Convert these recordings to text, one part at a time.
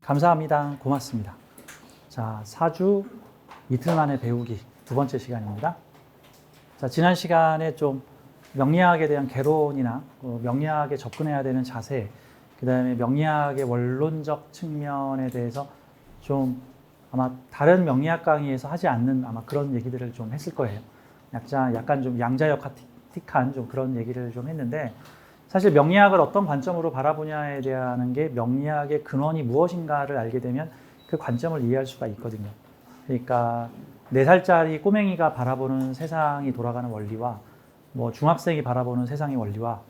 감사합니다. 고맙습니다. 자, 사주 이틀 만에 배우기 두 번째 시간입니다. 자, 지난 시간에 좀 명리학에 대한 개론이나 명리학에 접근해야 되는 자세, 그 다음에 명리학의 원론적 측면에 대해서 좀 아마 다른 명리학 강의에서 하지 않는 아마 그런 얘기들을 좀 했을 거예요. 약간 좀 양자역학틱한 좀 그런 얘기를 좀 했는데, 사실 명리학을 어떤 관점으로 바라보냐에 대한 게 명리학의 근원이 무엇인가를 알게 되면 그 관점을 이해할 수가 있거든요. 그러니까 4살짜리 꼬맹이가 바라보는 세상이 돌아가는 원리와 뭐 중학생이 바라보는 세상의 원리와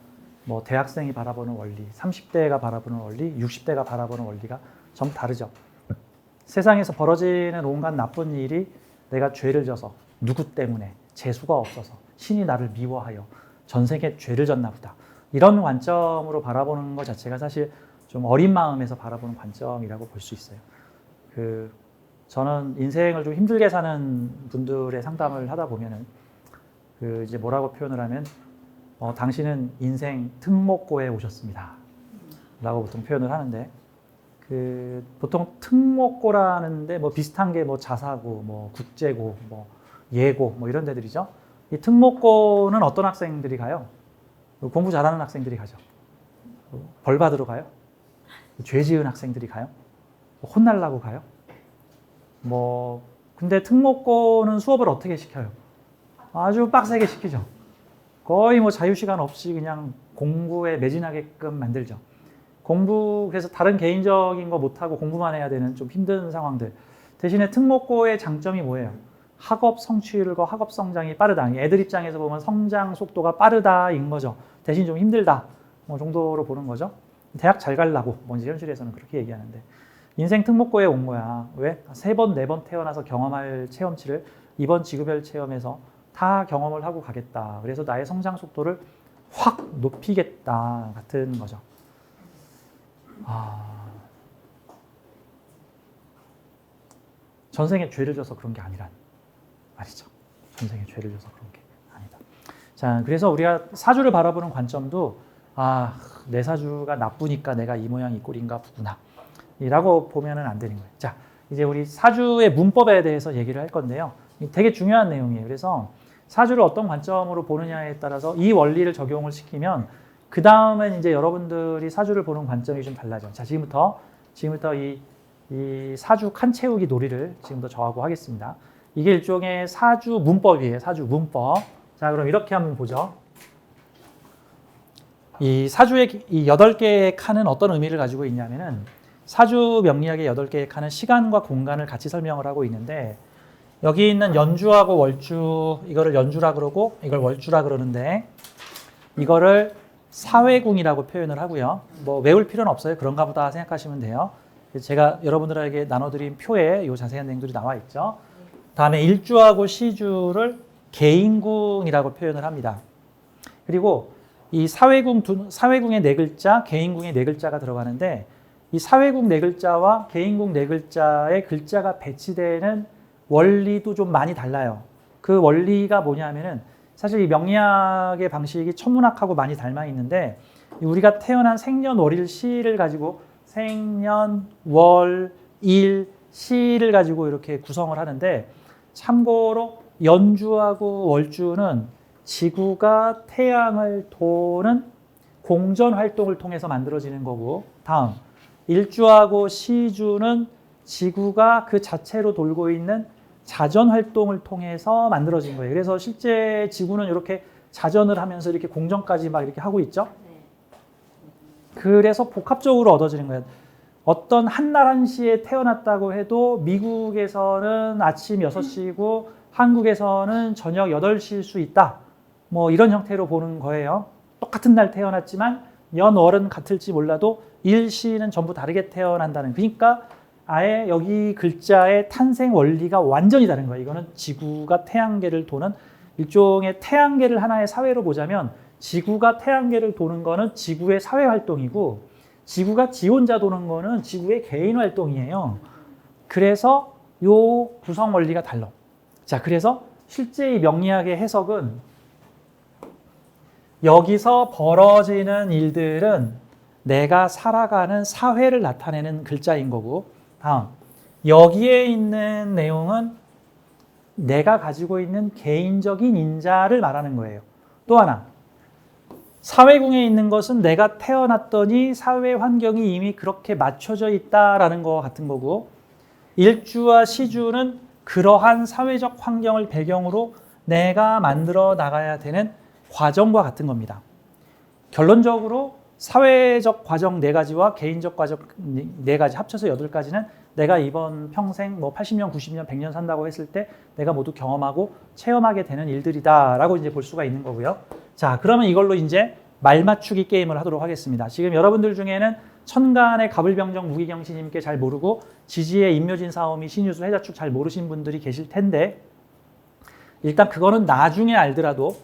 뭐 대학생이 바라보는 원리, 30대가 바라보는 원리, 60대가 바라보는 원리가 전부 다르죠. 세상에서 벌어지는 온갖 나쁜 일이 내가 죄를 져서, 누구 때문에, 재수가 없어서, 신이 나를 미워하여 전생에 죄를 졌나 보다, 이런 관점으로 바라보는 것 자체가 사실 좀 어린 마음에서 바라보는 관점이라고 볼 수 있어요. 저는 인생을 좀 힘들게 사는 분들의 상담을 하다 보면은 이제 뭐라고 표현을 하면 당신은 인생 특목고에 오셨습니다 라고 보통 표현을 하는데, 보통 특목고라는데 뭐 비슷한 게 뭐 자사고, 뭐 국제고, 뭐 예고, 뭐 이런 데들이죠. 이 특목고는 어떤 학생들이 가요? 공부 잘하는 학생들이 가죠. 벌 받으러 가요? 죄 지은 학생들이 가요? 혼날라고 가요? 근데 특목고는 수업을 어떻게 시켜요? 아주 빡세게 시키죠. 거의 뭐 자유시간 없이 그냥 공부에 매진하게끔 만들죠. 그래서 다른 개인적인 거 못하고 공부만 해야 되는 좀 힘든 상황들. 대신에 특목고의 장점이 뭐예요? 학업 성취율과 학업 성장이 빠르다. 애들 입장에서 보면 성장 속도가 빠르다인 거죠. 대신 좀 힘들다 뭐 정도로 보는 거죠. 대학 잘 가려고 뭐 이제 현실에서는 그렇게 얘기하는데, 인생 특목고에 온 거야. 왜? 3번, 4번 태어나서 경험할 체험치를 이번 지구별 체험에서 다 경험을 하고 가겠다. 그래서 나의 성장 속도를 확 높이겠다 같은 거죠. 전생에 죄를 져서 그런 게 아니란 말이죠. 전생에 죄를 져서 그런 게 아니다. 자, 그래서 우리가 사주를 바라보는 관점도 내 사주가 나쁘니까 내가 이 모양 이 꼴인가 보구나 라고 보면은 안 되는 거예요. 자, 이제 우리 사주의 문법에 대해서 얘기를 할 건데요. 되게 중요한 내용이에요. 그래서 사주를 어떤 관점으로 보느냐에 따라서 이 원리를 적용을 시키면 그 다음엔 이제 여러분들이 사주를 보는 관점이 좀 달라져요. 자, 지금부터 이 사주 칸 채우기 놀이를 지금부터 저하고 하겠습니다. 이게 일종의 사주 문법이에요. 사주 문법. 자, 그럼 이렇게 한번 보죠. 이 사주의 이 8개의 칸은 어떤 의미를 가지고 있냐면은, 사주 명리학의 8개의 칸은 시간과 공간을 같이 설명을 하고 있는데, 여기 있는 연주하고 월주, 이거를 연주라 그러고 이걸 월주라 그러는데, 이거를 사회궁이라고 표현을 하고요. 뭐 외울 필요는 없어요. 그런가 보다 생각하시면 돼요. 제가 여러분들에게 나눠드린 표에 이 자세한 내용들이 나와 있죠. 다음에 일주하고 시주를 개인궁이라고 표현을 합니다. 그리고 이 사회궁의 4글자, 개인궁의 4글자가 들어가는데, 이 사회궁 4글자와 개인궁 4글자의 글자가 배치되는 원리도 좀 많이 달라요. 그 원리가 뭐냐면은, 사실 이 명리학의 방식이 천문학하고 많이 닮아 있는데, 우리가 태어난 생년월일 시를 가지고 생년, 월, 일, 시를 가지고 이렇게 구성을 하는데, 참고로 연주하고 월주는 지구가 태양을 도는 공전 활동을 통해서 만들어지는 거고, 다음 일주하고 시주는 지구가 그 자체로 돌고 있는 자전 활동을 통해서 만들어진 거예요. 그래서 실제 지구는 이렇게 자전을 하면서 이렇게 공전까지 막 이렇게 하고 있죠. 그래서 복합적으로 얻어지는 거예요. 어떤 한날 한시에 태어났다고 해도 미국에서는 아침 6시고 한국에서는 저녁 8시일 수 있다. 뭐 이런 형태로 보는 거예요. 똑같은 날 태어났지만 연월은 같을지 몰라도 일시는 전부 다르게 태어난다는. 그러니까 아예 여기 글자의 탄생 원리가 완전히 다른 거예요. 이거는 지구가 태양계를 도는 일종의 태양계를 하나의 사회로 보자면, 지구가 태양계를 도는 거는 지구의 사회 활동이고, 지구가 지 혼자 도는 거는 지구의 개인 활동이에요. 그래서 요 구성 원리가 달라. 자, 그래서 실제 이 명리학의 해석은 여기서 벌어지는 일들은 내가 살아가는 사회를 나타내는 글자인 거고, 다음 여기에 있는 내용은 내가 가지고 있는 개인적인 인자를 말하는 거예요. 또 하나, 사회궁에 있는 것은 내가 태어났더니 사회 환경이 이미 그렇게 맞춰져 있다라는 것 같은 거고, 일주와 시주는 그러한 사회적 환경을 배경으로 내가 만들어 나가야 되는 과정과 같은 겁니다. 결론적으로 사회적 과정 4가지와 개인적 과정 4가지 합쳐서 8가지는 내가 이번 평생 뭐 80년, 90년, 100년 산다고 했을 때 내가 모두 경험하고 체험하게 되는 일들이다라고 이제 볼 수가 있는 거고요. 자, 그러면 이걸로 이제 말 맞추기 게임을 하도록 하겠습니다. 지금 여러분들 중에는 천간의 갑을병정 무기경신님께 잘 모르고 지지의 임묘진 사오미 신유수 해자축 잘 모르신 분들이 계실 텐데, 일단 그거는 나중에 알더라도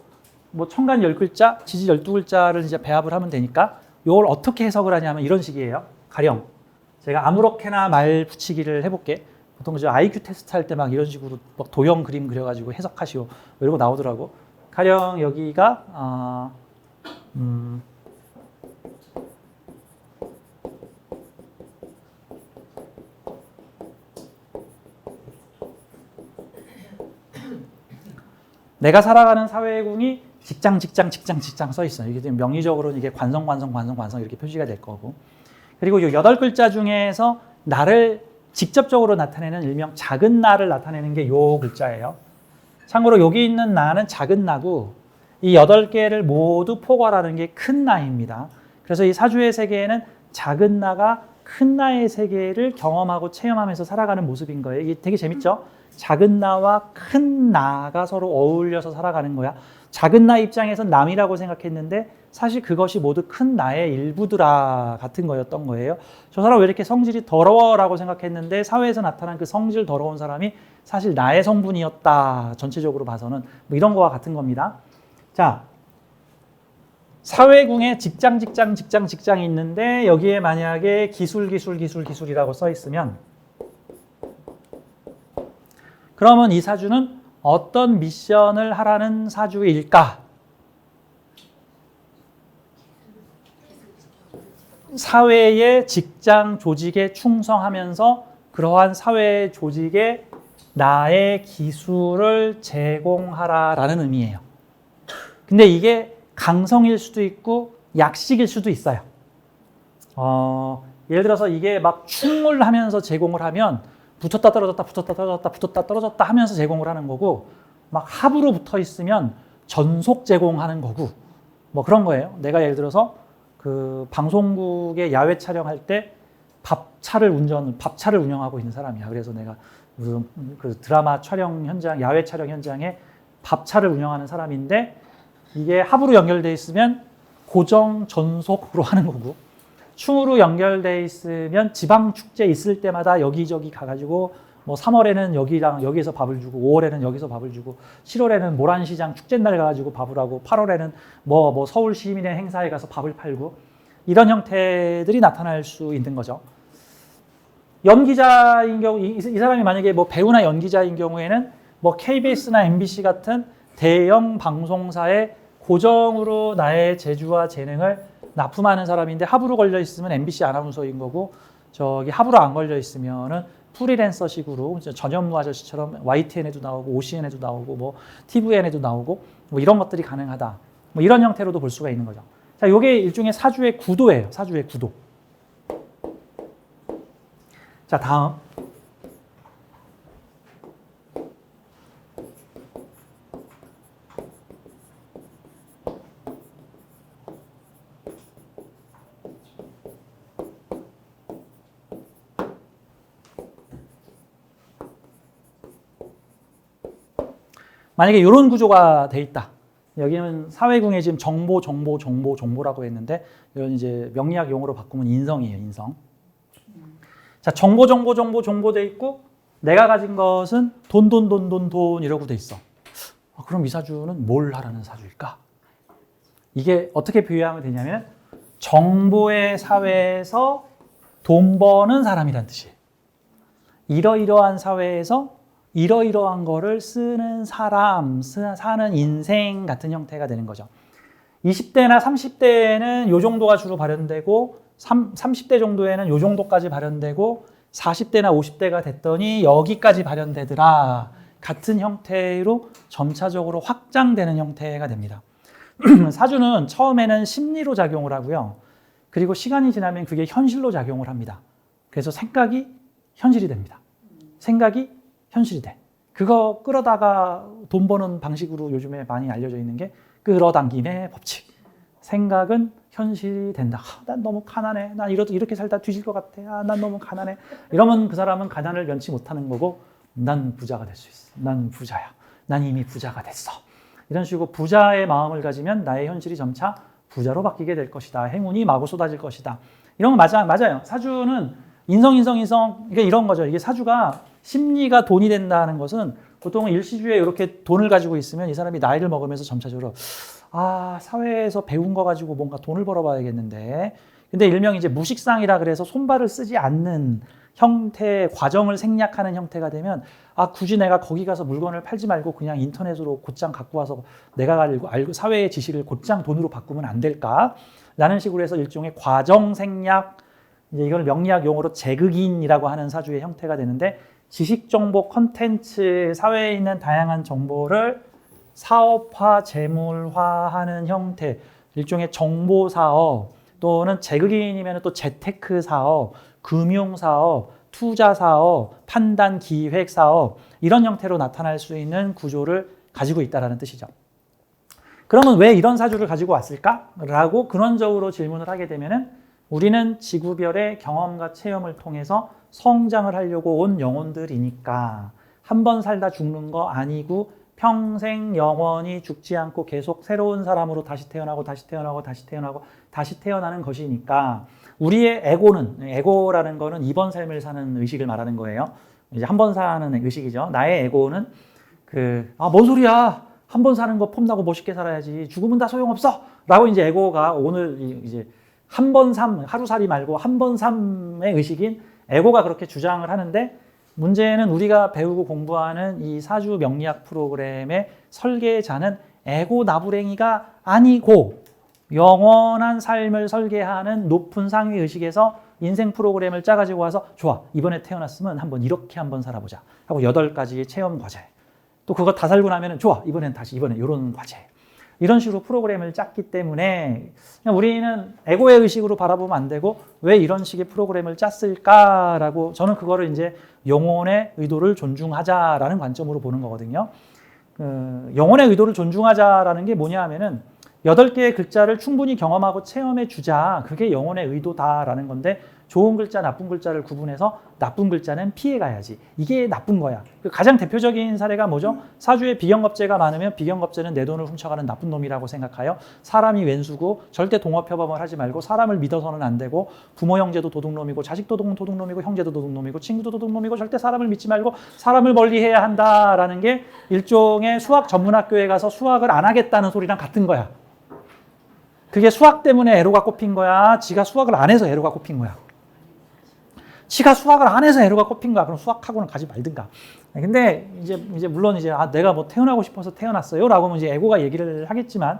뭐 천간 10글자, 지지 12글자를 이제 배합을 하면 되니까 이걸 어떻게 해석을 하냐면 이런 식이에요. 가령 제가 아무렇게나 말 붙이기를 해볼게. 보통 저 IQ 테스트 할 때 막 이런 식으로 막 도형 그림 그려가지고 해석하시오 이러고 나오더라고. 가령 여기가 내가 살아가는 사회궁이 직장 써 있어요. 이게 명리적으로는 이게 관성 이렇게 표시가 될 거고. 그리고 이 8글자 중에서 나를 직접적으로 나타내는 일명 작은 나를 나타내는 게 요 글자예요. 참고로 여기 있는 나는 작은 나고 이 8개를 모두 포괄하는 게 큰 나입니다. 그래서 이 사주의 세계에는 작은 나가 큰 나의 세계를 경험하고 체험하면서 살아가는 모습인 거예요. 이게 되게 재밌죠? 작은 나와 큰 나가 서로 어울려서 살아가는 거야. 작은 나 입장에선 남이라고 생각했는데 사실 그것이 모두 큰 나의 일부더라 같은 거였던 거예요. 저 사람 왜 이렇게 성질이 더러워라고 생각했는데 사회에서 나타난 그 성질 더러운 사람이 사실 나의 성분이었다. 전체적으로 봐서는 뭐 이런 거와 같은 겁니다. 자, 사회궁에 직장이 있는데 여기에 만약에 기술이라고 써 있으면 그러면 이 사주는 어떤 미션을 하라는 사주일까? 사회의 직장 조직에 충성하면서 그러한 사회 조직에 나의 기술을 제공하라라는 의미예요. 근데 이게 강성일 수도 있고 약식일 수도 있어요. 예를 들어서 이게 막 충몰하면서 제공을 하면 붙었다 떨어졌다 하면서 제공을 하는 거고, 막 합으로 붙어 있으면 전속 제공하는 거고, 뭐 그런 거예요. 내가 예를 들어서 그 방송국에 야외 촬영할 때 밥차를 운영하고 있는 사람이야. 그래서 내가 무슨 그 드라마 촬영 현장, 야외 촬영 현장에 밥차를 운영하는 사람인데 이게 합으로 연결돼 있으면 고정 전속으로 하는 거고, 충으로 연결돼 있으면 지방 축제 있을 때마다 여기저기 가가지고 뭐 3월에는 여기에서 밥을 주고 5월에는 여기서 밥을 주고 7월에는 모란시장 축제날 가가지고 밥을 하고 8월에는 뭐 서울 시민의 행사에 가서 밥을 팔고, 이런 형태들이 나타날 수 있는 거죠. 연기자인 경우 이 사람이 만약에 뭐 배우나 연기자인 경우에는 뭐 KBS나 MBC 같은 대형 방송사에 고정으로 나의 재주와 재능을 납품하는 사람인데 합으로 걸려 있으면 MBC 아나운서인 거고, 저기 합으로 안 걸려 있으면은 프리랜서식으로 전현무 아저씨처럼 YTN에도 나오고 OCN에도 나오고 뭐 TVN에도 나오고 뭐 이런 것들이 가능하다. 뭐 이런 형태로도 볼 수가 있는 거죠. 자, 이게 일종의 사주의 구도예요. 사주의 구도. 자, 다음. 만약에 이런 구조가 돼 있다. 여기는 사회궁에 지금 정보라고 했는데 이건 이제 명리학 용어로 바꾸면 인성이에요, 인성. 자, 정보 돼 있고 내가 가진 것은 돈 이러고 돼 있어. 그럼 이 사주는 뭘 하라는 사주일까? 이게 어떻게 비유하면 되냐면 정보의 사회에서 돈 버는 사람이란 뜻이에요. 이러이러한 사회에서 이러이러한 거를 쓰는 사람, 사는 인생 같은 형태가 되는 거죠. 20대나 30대에는 요 정도가 주로 발현되고 30대 정도에는 요 정도까지 발현되고 40대나 50대가 됐더니 여기까지 발현되더라. 같은 형태로 점차적으로 확장되는 형태가 됩니다. 사주는 처음에는 심리로 작용을 하고요. 그리고 시간이 지나면 그게 현실로 작용을 합니다. 그래서 생각이 현실이 됩니다. 생각이 현실이 돼. 그거 끌어다가 돈 버는 방식으로 요즘에 많이 알려져 있는 게 끌어당김의 법칙. 생각은 현실이 된다. 난 너무 가난해. 난 이렇게 살다 뒤질 것 같아. 난 너무 가난해. 이러면 그 사람은 가난을 면치 못하는 거고 난 부자가 될 수 있어. 난 부자야. 난 이미 부자가 됐어. 이런 식으로 부자의 마음을 가지면 나의 현실이 점차 부자로 바뀌게 될 것이다. 행운이 마구 쏟아질 것이다. 이런 거 맞아요. 사주는 인성. 이게 이런 거죠. 이게 사주가 심리가 돈이 된다는 것은 보통 일시주에 이렇게 돈을 가지고 있으면 이 사람이 나이를 먹으면서 점차적으로 사회에서 배운 거 가지고 뭔가 돈을 벌어봐야겠는데. 근데 일명 이제 무식상이라 그래서 손발을 쓰지 않는 형태, 과정을 생략하는 형태가 되면 굳이 내가 거기 가서 물건을 팔지 말고 그냥 인터넷으로 곧장 갖고 와서 내가 알고 사회의 지식을 곧장 돈으로 바꾸면 안 될까? 라는 식으로 해서 일종의 과정 생략, 이제 이걸 명리학 용어로 재극인이라고 하는 사주의 형태가 되는데 지식 정보 콘텐츠, 사회에 있는 다양한 정보를 사업화, 재물화하는 형태, 일종의 정보 사업 또는 재극인이면 또 재테크 사업, 금융 사업, 투자 사업, 판단 기획 사업 이런 형태로 나타날 수 있는 구조를 가지고 있다는 뜻이죠. 그러면 왜 이런 사주를 가지고 왔을까? 라고 근원적으로 질문을 하게 되면은 우리는 지구별의 경험과 체험을 통해서 성장을 하려고 온 영혼들이니까 한 번 살다 죽는 거 아니고 평생 영원히 죽지 않고 계속 새로운 사람으로 다시 태어나고 다시 태어나고 다시 태어나고 다시 태어나는 것이니까 우리의 에고라는 거는 이번 삶을 사는 의식을 말하는 거예요. 이제 한 번 사는 의식이죠. 나의 에고는 뭔 소리야. 한 번 사는 거 폼나고 멋있게 살아야지. 죽으면 다 소용없어. 라고 이제 에고가 오늘 이제 한 번 삶, 하루살이 말고 한 번 삶의 의식인 에고가 그렇게 주장을 하는데 문제는 우리가 배우고 공부하는 이 사주 명리학 프로그램의 설계자는 에고 나부랭이가 아니고 영원한 삶을 설계하는 높은 상위 의식에서 인생 프로그램을 짜가지고 와서 좋아, 이번에 태어났으면 한번 이렇게 한번 살아보자 하고 8가지의 체험 과제 또 그거 다 살고 나면 좋아, 이번에 이런 과제 이런 식으로 프로그램을 짰기 때문에 그냥 우리는 에고의 의식으로 바라보면 안 되고 왜 이런 식의 프로그램을 짰을까라고 저는 그거를 이제 영혼의 의도를 존중하자라는 관점으로 보는 거거든요. 영혼의 의도를 존중하자라는 게 뭐냐 하면은 8개의 글자를 충분히 경험하고 체험해 주자. 그게 영혼의 의도다라는 건데 좋은 글자, 나쁜 글자를 구분해서 나쁜 글자는 피해 가야지. 이게 나쁜 거야. 가장 대표적인 사례가 뭐죠? 사주에 비경겁제가 많으면 비경겁제는 내 돈을 훔쳐가는 나쁜 놈이라고 생각하여 사람이 왼수고 절대 동업협업을 하지 말고 사람을 믿어서는 안 되고 부모 형제도 도둑놈이고 자식도 도둑놈이고 형제도 도둑놈이고 친구도 도둑놈이고 절대 사람을 믿지 말고 사람을 멀리해야 한다라는 게 일종의 수학 전문학교에 가서 수학을 안 하겠다는 소리랑 같은 거야. 그게 수학 때문에 애로가 꼽힌 거야? 지가 수학을 안 해서 애로가 꼽힌 거야? 지가 수학을 안 해서 애로가 꼽힌 거야. 그럼 수학학원은 가지 말든가. 근데 이제 물론 이제 내가 뭐 태어나고 싶어서 태어났어요라고 하면 이제 에고가 얘기를 하겠지만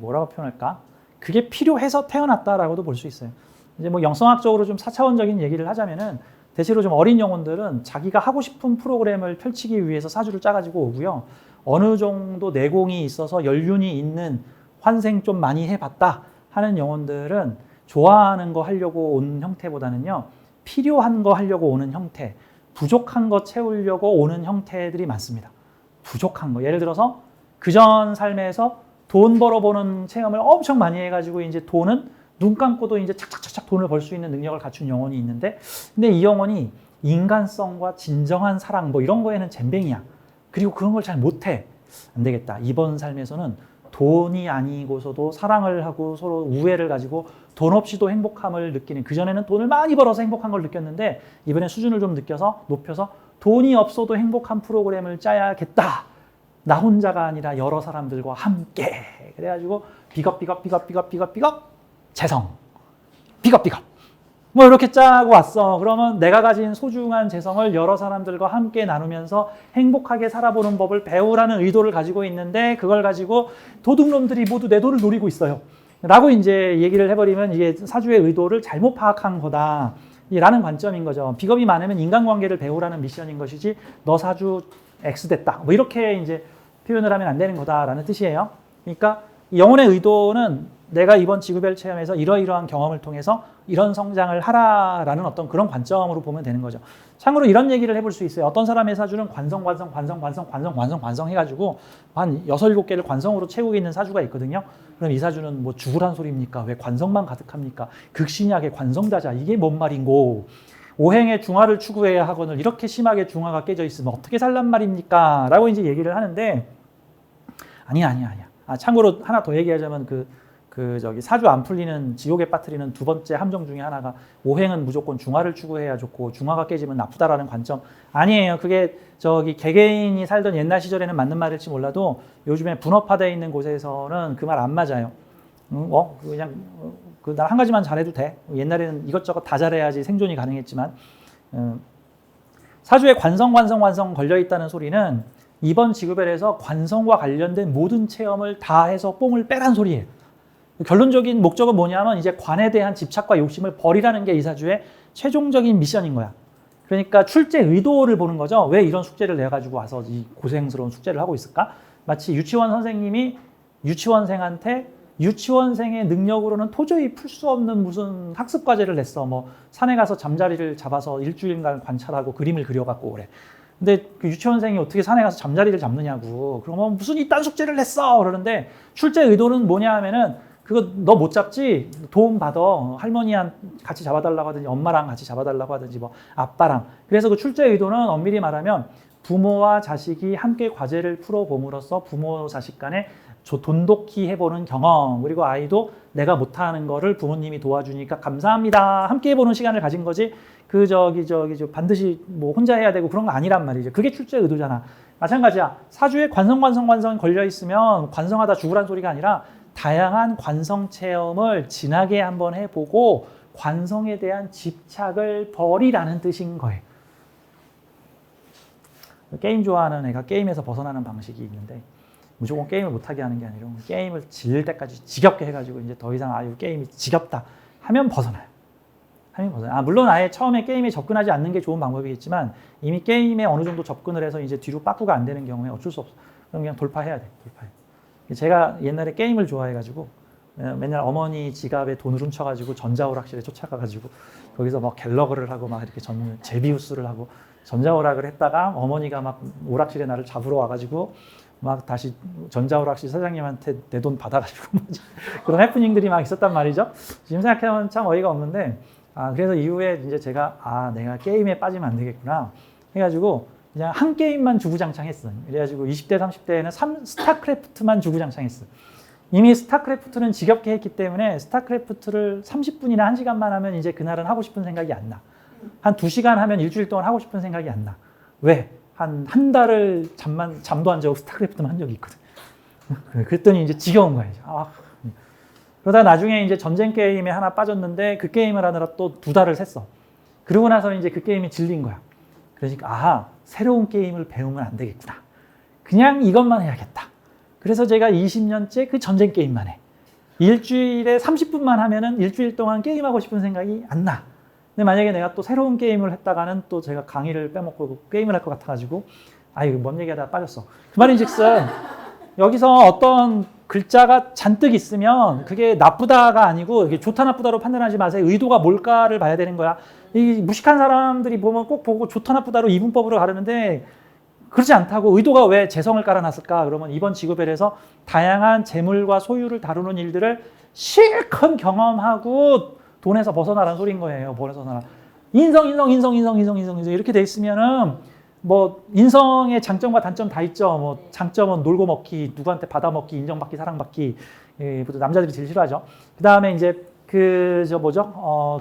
뭐라고 표현할까? 그게 필요해서 태어났다라고도 볼 수 있어요. 이제 뭐 영성학적으로 좀 4차원적인 얘기를 하자면은 대체로 좀 어린 영혼들은 자기가 하고 싶은 프로그램을 펼치기 위해서 사주를 짜가지고 오고요. 어느 정도 내공이 있어서 연륜이 있는 환생 좀 많이 해봤다 하는 영혼들은 좋아하는 거 하려고 온 형태보다는요, 필요한 거 하려고 오는 형태, 부족한 거 채우려고 오는 형태들이 많습니다. 부족한 거. 예를 들어서 그전 삶에서 돈 벌어보는 체험을 엄청 많이 해가지고 이제 돈은 눈 감고도 이제 착착착착 돈을 벌 수 있는 능력을 갖춘 영혼이 있는데, 근데 이 영혼이 인간성과 진정한 사랑 뭐 이런 거에는 젬병이야. 그리고 그런 걸 잘 못해. 안 되겠다. 이번 삶에서는 돈이 아니고서도 사랑을 하고 서로 우애를 가지고 돈 없이도 행복함을 느끼는, 그전에는 돈을 많이 벌어서 행복한 걸 느꼈는데 이번에 수준을 좀 높여서 돈이 없어도 행복한 프로그램을 짜야겠다. 나 혼자가 아니라 여러 사람들과 함께. 그래가지고 비겁 재성. 비겁 뭐 이렇게 짜고 왔어. 그러면 내가 가진 소중한 재성을 여러 사람들과 함께 나누면서 행복하게 살아보는 법을 배우라는 의도를 가지고 있는데 그걸 가지고 도둑놈들이 모두 내 돈을 노리고 있어요. 라고 이제 얘기를 해버리면 이게 사주의 의도를 잘못 파악한 거다. 라는 관점인 거죠. 비겁이 많으면 인간관계를 배우라는 미션인 것이지 너 사주 X 됐다. 뭐 이렇게 이제 표현을 하면 안 되는 거다라는 뜻이에요. 그러니까 영혼의 의도는 내가 이번 지구별 체험에서 이러이러한 경험을 통해서 이런 성장을 하라라는 어떤 그런 관점으로 보면 되는 거죠. 참고로 이런 얘기를 해볼 수 있어요. 어떤 사람의 사주는 관성 해가지고 한 6, 7개를 관성으로 채우고 있는 사주가 있거든요. 그럼 이 사주는 뭐 죽으란 소리입니까? 왜 관성만 가득합니까? 극신약의 관성다자 이게 뭔 말인고? 오행의 중화를 추구해야 하거늘 이렇게 심하게 중화가 깨져 있으면 어떻게 살란 말입니까? 라고 이제 얘기를 하는데 아니야. 참고로 하나 더 얘기하자면 저기 사주 안 풀리는 지옥에 빠뜨리는 두 번째 함정 중에 하나가 오행은 무조건 중화를 추구해야 좋고 중화가 깨지면 나쁘다라는 관점 아니에요. 그게 저기 개개인이 살던 옛날 시절에는 맞는 말일지 몰라도 요즘에 분업화되어 있는 곳에서는 그 말 안 맞아요. 그냥 난 한 가지만 잘해도 돼. 옛날에는 이것저것 다 잘해야지 생존이 가능했지만 사주에 관성 걸려 있다는 소리는 이번 지구별에서 관성과 관련된 모든 체험을 다 해서 뽕을 빼란 소리예요. 결론적인 목적은 뭐냐면 이제 관에 대한 집착과 욕심을 버리라는 게 이 사주의 최종적인 미션인 거야. 그러니까 출제 의도를 보는 거죠. 왜 이런 숙제를 내가지고 와서 이 고생스러운 숙제를 하고 있을까? 마치 유치원 선생님이 유치원생한테 유치원생의 능력으로는 도저히 풀 수 없는 무슨 학습 과제를 냈어. 뭐 산에 가서 잠자리를 잡아서 일주일간 관찰하고 그림을 그려갖고 그래. 근데 그 유치원생이 어떻게 산에 가서 잠자리를 잡느냐고. 그러면 무슨 이딴 숙제를 냈어. 그러는데 출제 의도는 뭐냐 하면은 그거 너 못 잡지? 도움 받아. 할머니랑 같이 잡아달라고 하든지 엄마랑 같이 잡아달라고 하든지 뭐 아빠랑. 그래서 그 출제 의도는 엄밀히 말하면 부모와 자식이 함께 과제를 풀어봄으로써 부모 자식 간에 돈독히 해보는 경험 그리고 아이도 내가 못하는 거를 부모님이 도와주니까 감사합니다. 함께 해보는 시간을 가진 거지 반드시 뭐 혼자 해야 되고 그런 거 아니란 말이죠. 그게 출제 의도잖아. 마찬가지야. 사주에 관성 걸려 있으면 관성하다 죽으란 소리가 아니라 다양한 관성 체험을 진하게 한번 해보고 관성에 대한 집착을 버리라는 뜻인 거예요. 게임 좋아하는 애가 게임에서 벗어나는 방식이 있는데 무조건 게임을 못하게 하는 게 아니라 게임을 질릴 때까지 지겹게 해가지고 이제 더 이상 게임이 지겹다 하면 벗어나요. 물론 아예 처음에 게임에 접근하지 않는 게 좋은 방법이겠지만 이미 게임에 어느 정도 접근을 해서 이제 뒤로 빠꾸가 안 되는 경우에 어쩔 수 없어. 그럼 그냥 돌파해야 돼. 제가 옛날에 게임을 좋아해가지고 맨날 어머니 지갑에 돈을 훔쳐가지고 전자오락실에 쫓아가가지고 거기서 막 갤러그를 하고 막 이렇게 제비우스를 하고 전자오락을 했다가 어머니가 막 오락실에 나를 잡으러 와가지고 막 다시 전자오락실 사장님한테 내 돈 받아가지고 그런 해프닝들이 막 있었단 말이죠. 지금 생각해보면 참 어이가 없는데 그래서 이후에 이제 제가 내가 게임에 빠지면 안 되겠구나 해가지고 그냥 한 게임만 주구장창 했어. 그래가지고 20대, 30대에는 스타크래프트만 주구장창 했어. 이미 스타크래프트는 지겹게 했기 때문에 스타크래프트를 30분이나 1시간만 하면 이제 그날은 하고 싶은 생각이 안 나. 한 2시간 하면 일주일 동안 하고 싶은 생각이 안 나. 왜? 한 달을 잠도 안 자고 스타크래프트만 한 적이 있거든. 그랬더니 이제 지겨운 거야. 그러다 나중에 이제 전쟁 게임에 하나 빠졌는데 그 게임을 하느라 또 2달을 샜어. 그러고 나서 이제 그 게임이 질린 거야. 그러니까 새로운 게임을 배우면 안 되겠구나. 그냥 이것만 해야겠다. 그래서 제가 20년째 그 전쟁 게임만 해. 일주일에 30분만 하면은 일주일 동안 게임하고 싶은 생각이 안 나. 근데 만약에 내가 또 새로운 게임을 했다가는 또 제가 강의를 빼먹고 게임을 할 것 같아가지고 이거 뭔 얘기하다가 빠졌어. 그 말인즉슨 여기서 어떤 글자가 잔뜩 있으면 그게 나쁘다가 아니고 이게 좋다 나쁘다로 판단하지 마세요. 의도가 뭘까를 봐야 되는 거야. 이 무식한 사람들이 보면 꼭 보고 좋다 나쁘다로 이분법으로 가르는데 그렇지 않다고. 의도가 왜 재성을 깔아놨을까? 그러면 이번 지구별에서 다양한 재물과 소유를 다루는 일들을 실컷 경험하고 돈에서 벗어나라는 소리인 거예요. 벗어나라. 인성 이렇게 돼 있으면은 뭐 인성의 장점과 단점 다 있죠. 뭐 장점은 놀고 먹기, 누구한테 받아먹기, 인정받기, 사랑받기. 남자들이 제일 싫어하죠. 그 다음에 이제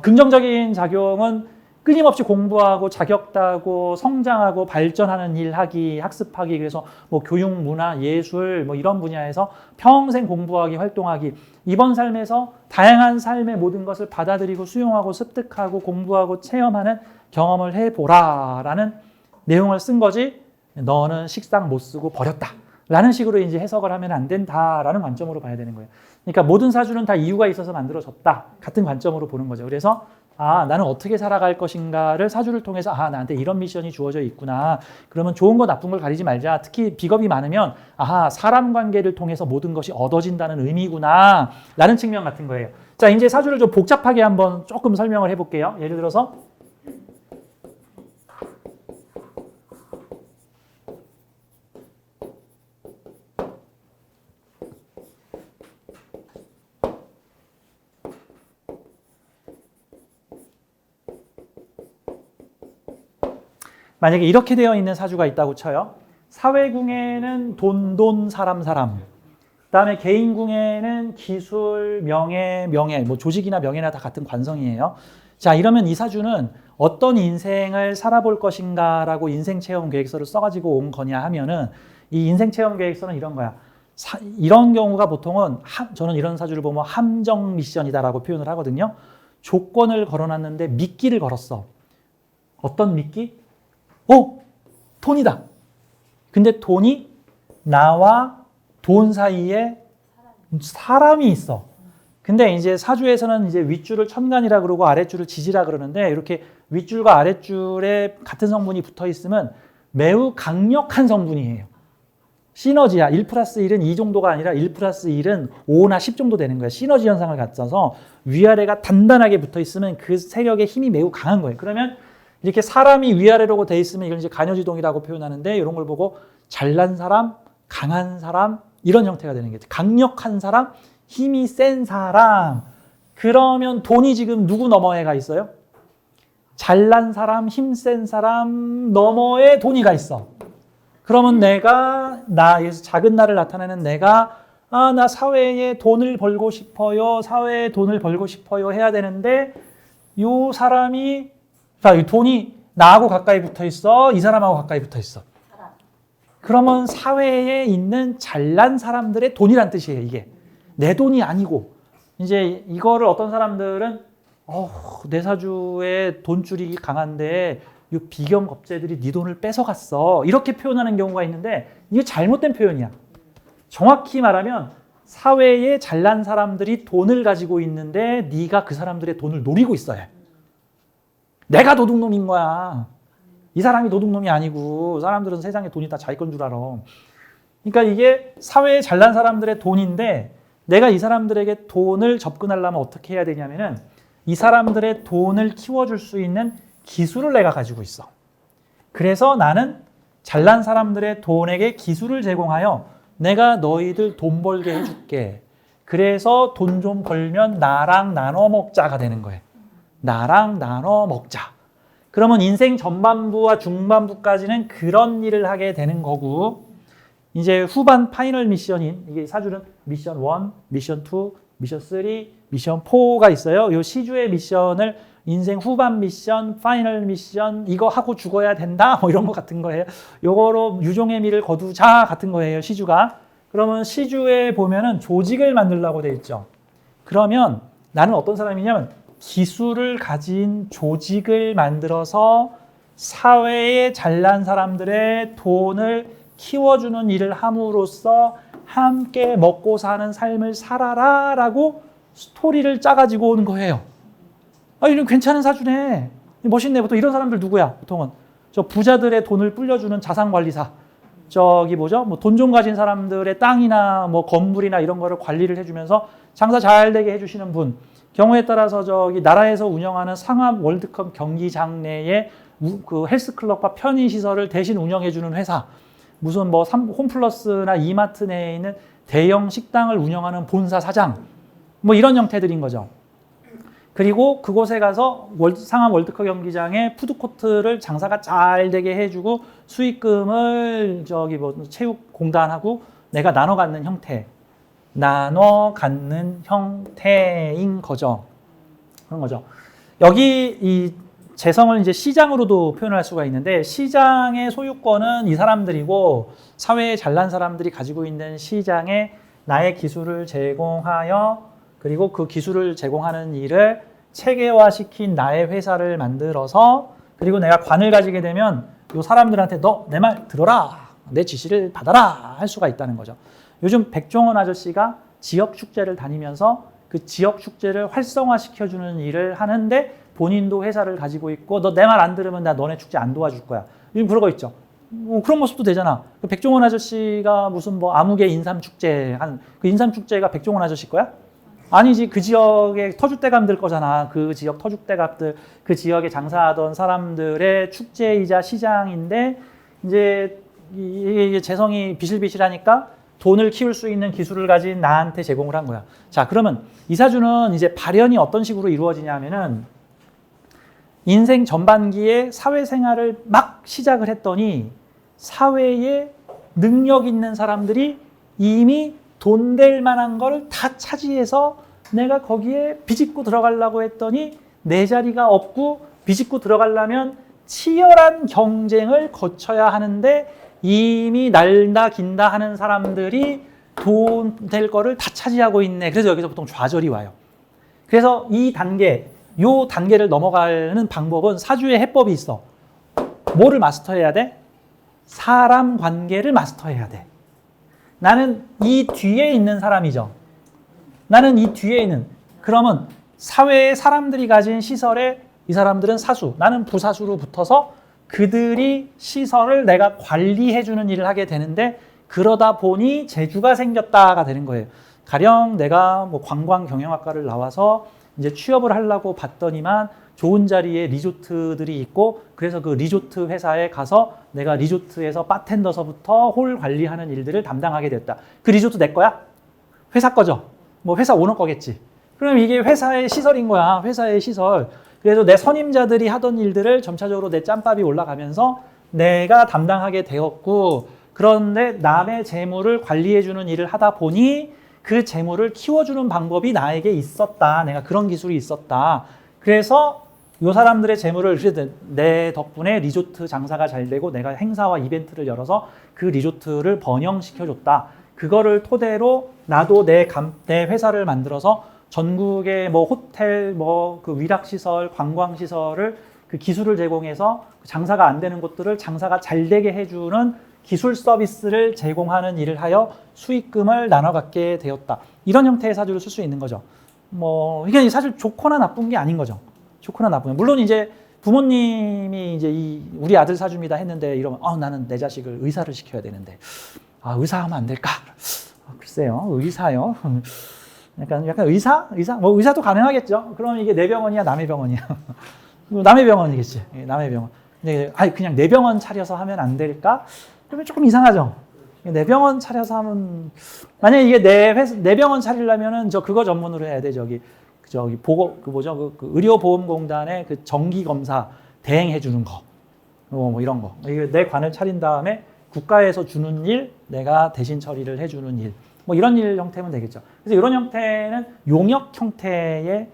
긍정적인 작용은 끊임없이 공부하고 자격 따고 성장하고 발전하는 일 하기, 학습하기, 그래서 뭐 교육, 문화, 예술 뭐 이런 분야에서 평생 공부하기, 활동하기, 이번 삶에서 다양한 삶의 모든 것을 받아들이고 수용하고 습득하고 공부하고 체험하는 경험을 해보라라는 내용을 쓴 거지. 너는 식상 못 쓰고 버렸다 라는 식으로 이제 해석을 하면 안 된다라는 관점으로 봐야 되는 거예요. 그러니까 모든 사주는 다 이유가 있어서 만들어졌다 같은 관점으로 보는 거죠. 그래서 나는 어떻게 살아갈 것인가를 사주를 통해서 나한테 이런 미션이 주어져 있구나. 그러면 좋은 거 나쁜 걸 가리지 말자. 특히 비겁이 많으면 사람 관계를 통해서 모든 것이 얻어진다는 의미구나 라는 측면 같은 거예요. 자, 이제 사주를 좀 복잡하게 한번 조금 설명을 해볼게요. 예를 들어서 만약에 이렇게 되어 있는 사주가 있다고 쳐요. 사회궁에는 돈, 사람. 그다음에 개인궁에는 기술, 명예, 뭐 조직이나 명예나 다 같은 관성이에요. 자, 이러면 이 사주는 어떤 인생을 살아볼 것인가라고 인생 체험 계획서를 써가지고 온 거냐 하면은 이 인생 체험 계획서는 이런 거야. 이런 경우가 보통은 저는 이런 사주를 보면 함정 미션이다라고 표현을 하거든요. 조건을 걸어놨는데 미끼를 걸었어. 어떤 미끼? 돈이다. 근데 돈이 나와 돈 사이에 사람이 있어. 근데 이제 사주에서는 이제 윗줄을 천간이라 그러고 아랫줄을 지지라 그러는데 이렇게 윗줄과 아랫줄에 같은 성분이 붙어 있으면 매우 강력한 성분이에요. 시너지야. 1 플러스 1은 2 정도가 아니라 1 플러스 1은 5나 10 정도 되는 거예요. 시너지 현상을 갖춰서 위아래가 단단하게 붙어 있으면 그 세력의 힘이 매우 강한 거예요. 그러면 이렇게 사람이 위아래로 돼 있으면 이걸 이제 간여지동이라고 표현하는데 이런 걸 보고 잘난 사람, 강한 사람 이런 형태가 되는 거죠. 강력한 사람, 힘이 센 사람. 그러면 돈이 지금 누구 너머에 가 있어요? 잘난 사람, 힘 센 사람 너머에 돈이 가 있어. 그러면 나에서 작은 나를 나타내는 내가 나 사회에 돈을 벌고 싶어요. 사회에 돈을 벌고 싶어요 해야 되는데 이 사람이 이 돈이 나하고 가까이 붙어 있어. 이 사람하고 가까이 붙어 있어. 그러면 사회에 있는 잘난 사람들의 돈이란 뜻이에요. 이게 내 돈이 아니고 이제 이거를 어떤 사람들은 내 사주에 돈줄이 강한데 이 비겸 겁재들이 네 돈을 뺏어갔어. 이렇게 표현하는 경우가 있는데 이게 잘못된 표현이야. 정확히 말하면 사회에 잘난 사람들이 돈을 가지고 있는데 네가 그 사람들의 돈을 노리고 있어요. 내가 도둑놈인 거야. 이 사람이 도둑놈이 아니고 사람들은 세상에 돈이 다 자기 건 줄 알아. 그러니까 이게 사회에 잘난 사람들의 돈인데 내가 이 사람들에게 돈을 접근하려면 어떻게 해야 되냐면은 이 사람들의 돈을 키워줄 수 있는 기술을 내가 가지고 있어. 그래서 나는 잘난 사람들의 돈에게 기술을 제공하여 내가 너희들 돈 벌게 해줄게. 그래서 돈 좀 벌면 나랑 나눠 먹자가 되는 거예요. 나랑 나눠 먹자. 그러면 인생 전반부와 중반부까지는 그런 일을 하게 되는 거고 이제 후반 파이널 미션인 이게 사주는 미션 1, 미션 2, 미션 3, 미션 4가 있어요. 이 시주의 미션을 인생 후반 미션, 파이널 미션 이거 하고 죽어야 된다 뭐 이런 거 같은 거예요. 요거로 유종의 미를 거두자 같은 거예요. 시주가. 그러면 시주에 보면은 조직을 만들라고 돼 있죠. 그러면 나는 어떤 사람이냐면 기술을 가진 조직을 만들어서 사회에 잘난 사람들의 돈을 키워주는 일을 함으로써 함께 먹고 사는 삶을 살아라 라고 스토리를 짜가지고 오는 거예요. 이런 괜찮은 사주네. 멋있네. 보통 이런 사람들 누구야? 보통은 저 부자들의 돈을 불려주는 자산관리사. 뭐 돈 좀 가진 사람들의 땅이나 뭐 건물이나 이런 거를 관리를 해주면서 장사 잘 되게 해주시는 분. 경우에 따라서 나라에서 운영하는 상암 월드컵 경기장 내에 그 헬스클럽과 편의시설을 대신 운영해주는 회사. 무슨 뭐 홈플러스나 이마트 내에 있는 대형 식당을 운영하는 본사 사장. 뭐 이런 형태들인 거죠. 그리고 그곳에 가서 상암 월드컵 경기장에 푸드코트를 장사가 잘 되게 해주고 수익금을 체육공단하고 내가 나눠 갖는 형태. 나눠 갖는 형태인 거죠. 그런 거죠. 여기 이 재성을 이제 시장으로도 표현할 수가 있는데 시장의 소유권은 이 사람들이고 사회에 잘난 사람들이 가지고 있는 시장에 나의 기술을 제공하여 그리고 그 기술을 제공하는 일을 체계화시킨 나의 회사를 만들어서 그리고 내가 관을 가지게 되면 이 사람들한테 너 내 말 들어라. 내 지시를 받아라 할 수가 있다는 거죠. 요즘 백종원 아저씨가 지역 축제를 다니면서 그 지역 축제를 활성화시켜주는 일을 하는데 본인도 회사를 가지고 있고 너 내 말 안 들으면 나 너네 축제 안 도와줄 거야. 요즘 그러고 있죠. 그런 모습도 되잖아. 그 백종원 아저씨가 무슨 뭐 아무개 인삼축제 한 그 인삼축제가 백종원 아저씨 거야? 아니지. 그 지역의 터줏대감들 거잖아. 그 지역 터줏대감들 그 지역에 장사하던 사람들의 축제이자 시장인데 이제 이게 재성이 비실비실하니까 돈을 키울 수 있는 기술을 가진 나한테 제공을 한 거야. 자, 그러면 이 사주는 이제 발현이 어떤 식으로 이루어지냐 하면은 인생 전반기에 사회생활을 막 시작을 했더니 사회에 능력 있는 사람들이 이미 돈 될 만한 걸 다 차지해서 내가 거기에 비집고 들어가려고 했더니 내 자리가 없고 비집고 들어가려면 치열한 경쟁을 거쳐야 하는데 이미 날다 긴다 하는 사람들이 돈 될 거를 다 차지하고 있네. 그래서 여기서 보통 좌절이 와요. 그래서 이 단계를 넘어가는 방법은 사주의 해법이 있어. 뭐를 마스터해야 돼? 사람 관계를 마스터해야 돼. 나는 이 뒤에 있는 사람이죠. 나는 이 뒤에 있는. 그러면 사회의 사람들이 가진 시설에 이 사람들은 사수, 나는 부사수로 붙어서 그들이 시설을 내가 관리해주는 일을 하게 되는데 그러다 보니 재주가 생겼다가 되는 거예요. 가령 내가 뭐 관광경영학과를 나와서 이제 취업을 하려고 봤더니만 좋은 자리에 리조트들이 있고 그래서 그 리조트 회사에 가서 내가 리조트에서 바텐더서부터 홀 관리하는 일들을 담당하게 됐다. 그 리조트 내 거야? 회사 거죠? 뭐 회사 오너 거겠지. 그럼 이게 회사의 시설인 거야. 회사의 시설. 그래서 내 선임자들이 하던 일들을 점차적으로 내 짬밥이 올라가면서 내가 담당하게 되었고 그런데 남의 재물을 관리해주는 일을 하다 보니 그 재물을 키워주는 방법이 나에게 있었다. 내가 그런 기술이 있었다. 그래서 이 사람들의 재물을 내 덕분에 리조트 장사가 잘 되고 내가 행사와 이벤트를 열어서 그 리조트를 번영시켜줬다. 그거를 토대로 나도 내 회사를 만들어서 전국의 뭐 호텔, 뭐 그 위락시설, 관광시설을 그 기술을 제공해서 장사가 안 되는 곳들을 장사가 잘 되게 해주는 기술 서비스를 제공하는 일을 하여 수익금을 나눠 갖게 되었다. 이런 형태의 사주를 쓸 수 있는 거죠. 뭐 이게 사실 좋거나 나쁜 게 아닌 거죠. 좋거나 나쁘면 물론 이제 부모님이 이제 우리 아들 사주입니다 했는데 이러면 나는 내 자식을 의사를 시켜야 되는데 의사하면 안 될까? 글쎄요, 의사요. 약간 의사? 뭐 의사도 가능하겠죠. 그럼 이게 내 병원이야, 남의 병원이야. 남의 병원이겠지. 남의 병원. 근데 그냥 내 병원 차려서 하면 안 될까? 그러면 조금 이상하죠. 내 병원 차려서 하면 만약에 이게 내 병원 차리려면은 그거 전문으로 해야 돼. 의료보험공단의 그 정기 검사 대행해 주는 거. 뭐 이런 거. 이게 내 관을 차린 다음에 국가에서 주는 일, 내가 대신 처리를 해 주는 일. 뭐 이런 일 형태면 되겠죠. 그래서 이런 형태는 용역 형태의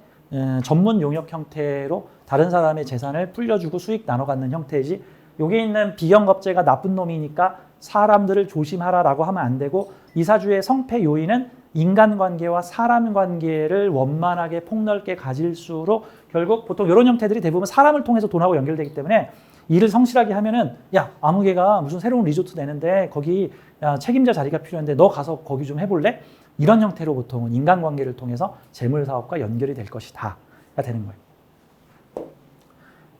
전문 용역 형태로 다른 사람의 재산을 불려주고 수익 나눠 갖는 형태이지 여기 있는 비경겁제가 나쁜 놈이니까 사람들을 조심하라라고 하면 안 되고 이 사주의 성패 요인은 인간관계와 사람관계를 원만하게 폭넓게 가질수록 결국 보통 이런 형태들이 대부분 사람을 통해서 돈하고 연결되기 때문에 일을 성실하게 하면은 야 아무개가 무슨 새로운 리조트 내는데 거기 책임자 자리가 필요한데 너 가서 거기 좀 해볼래? 이런 형태로 보통은 인간관계를 통해서 재물사업과 연결이 될 것이다가 되는 거예요.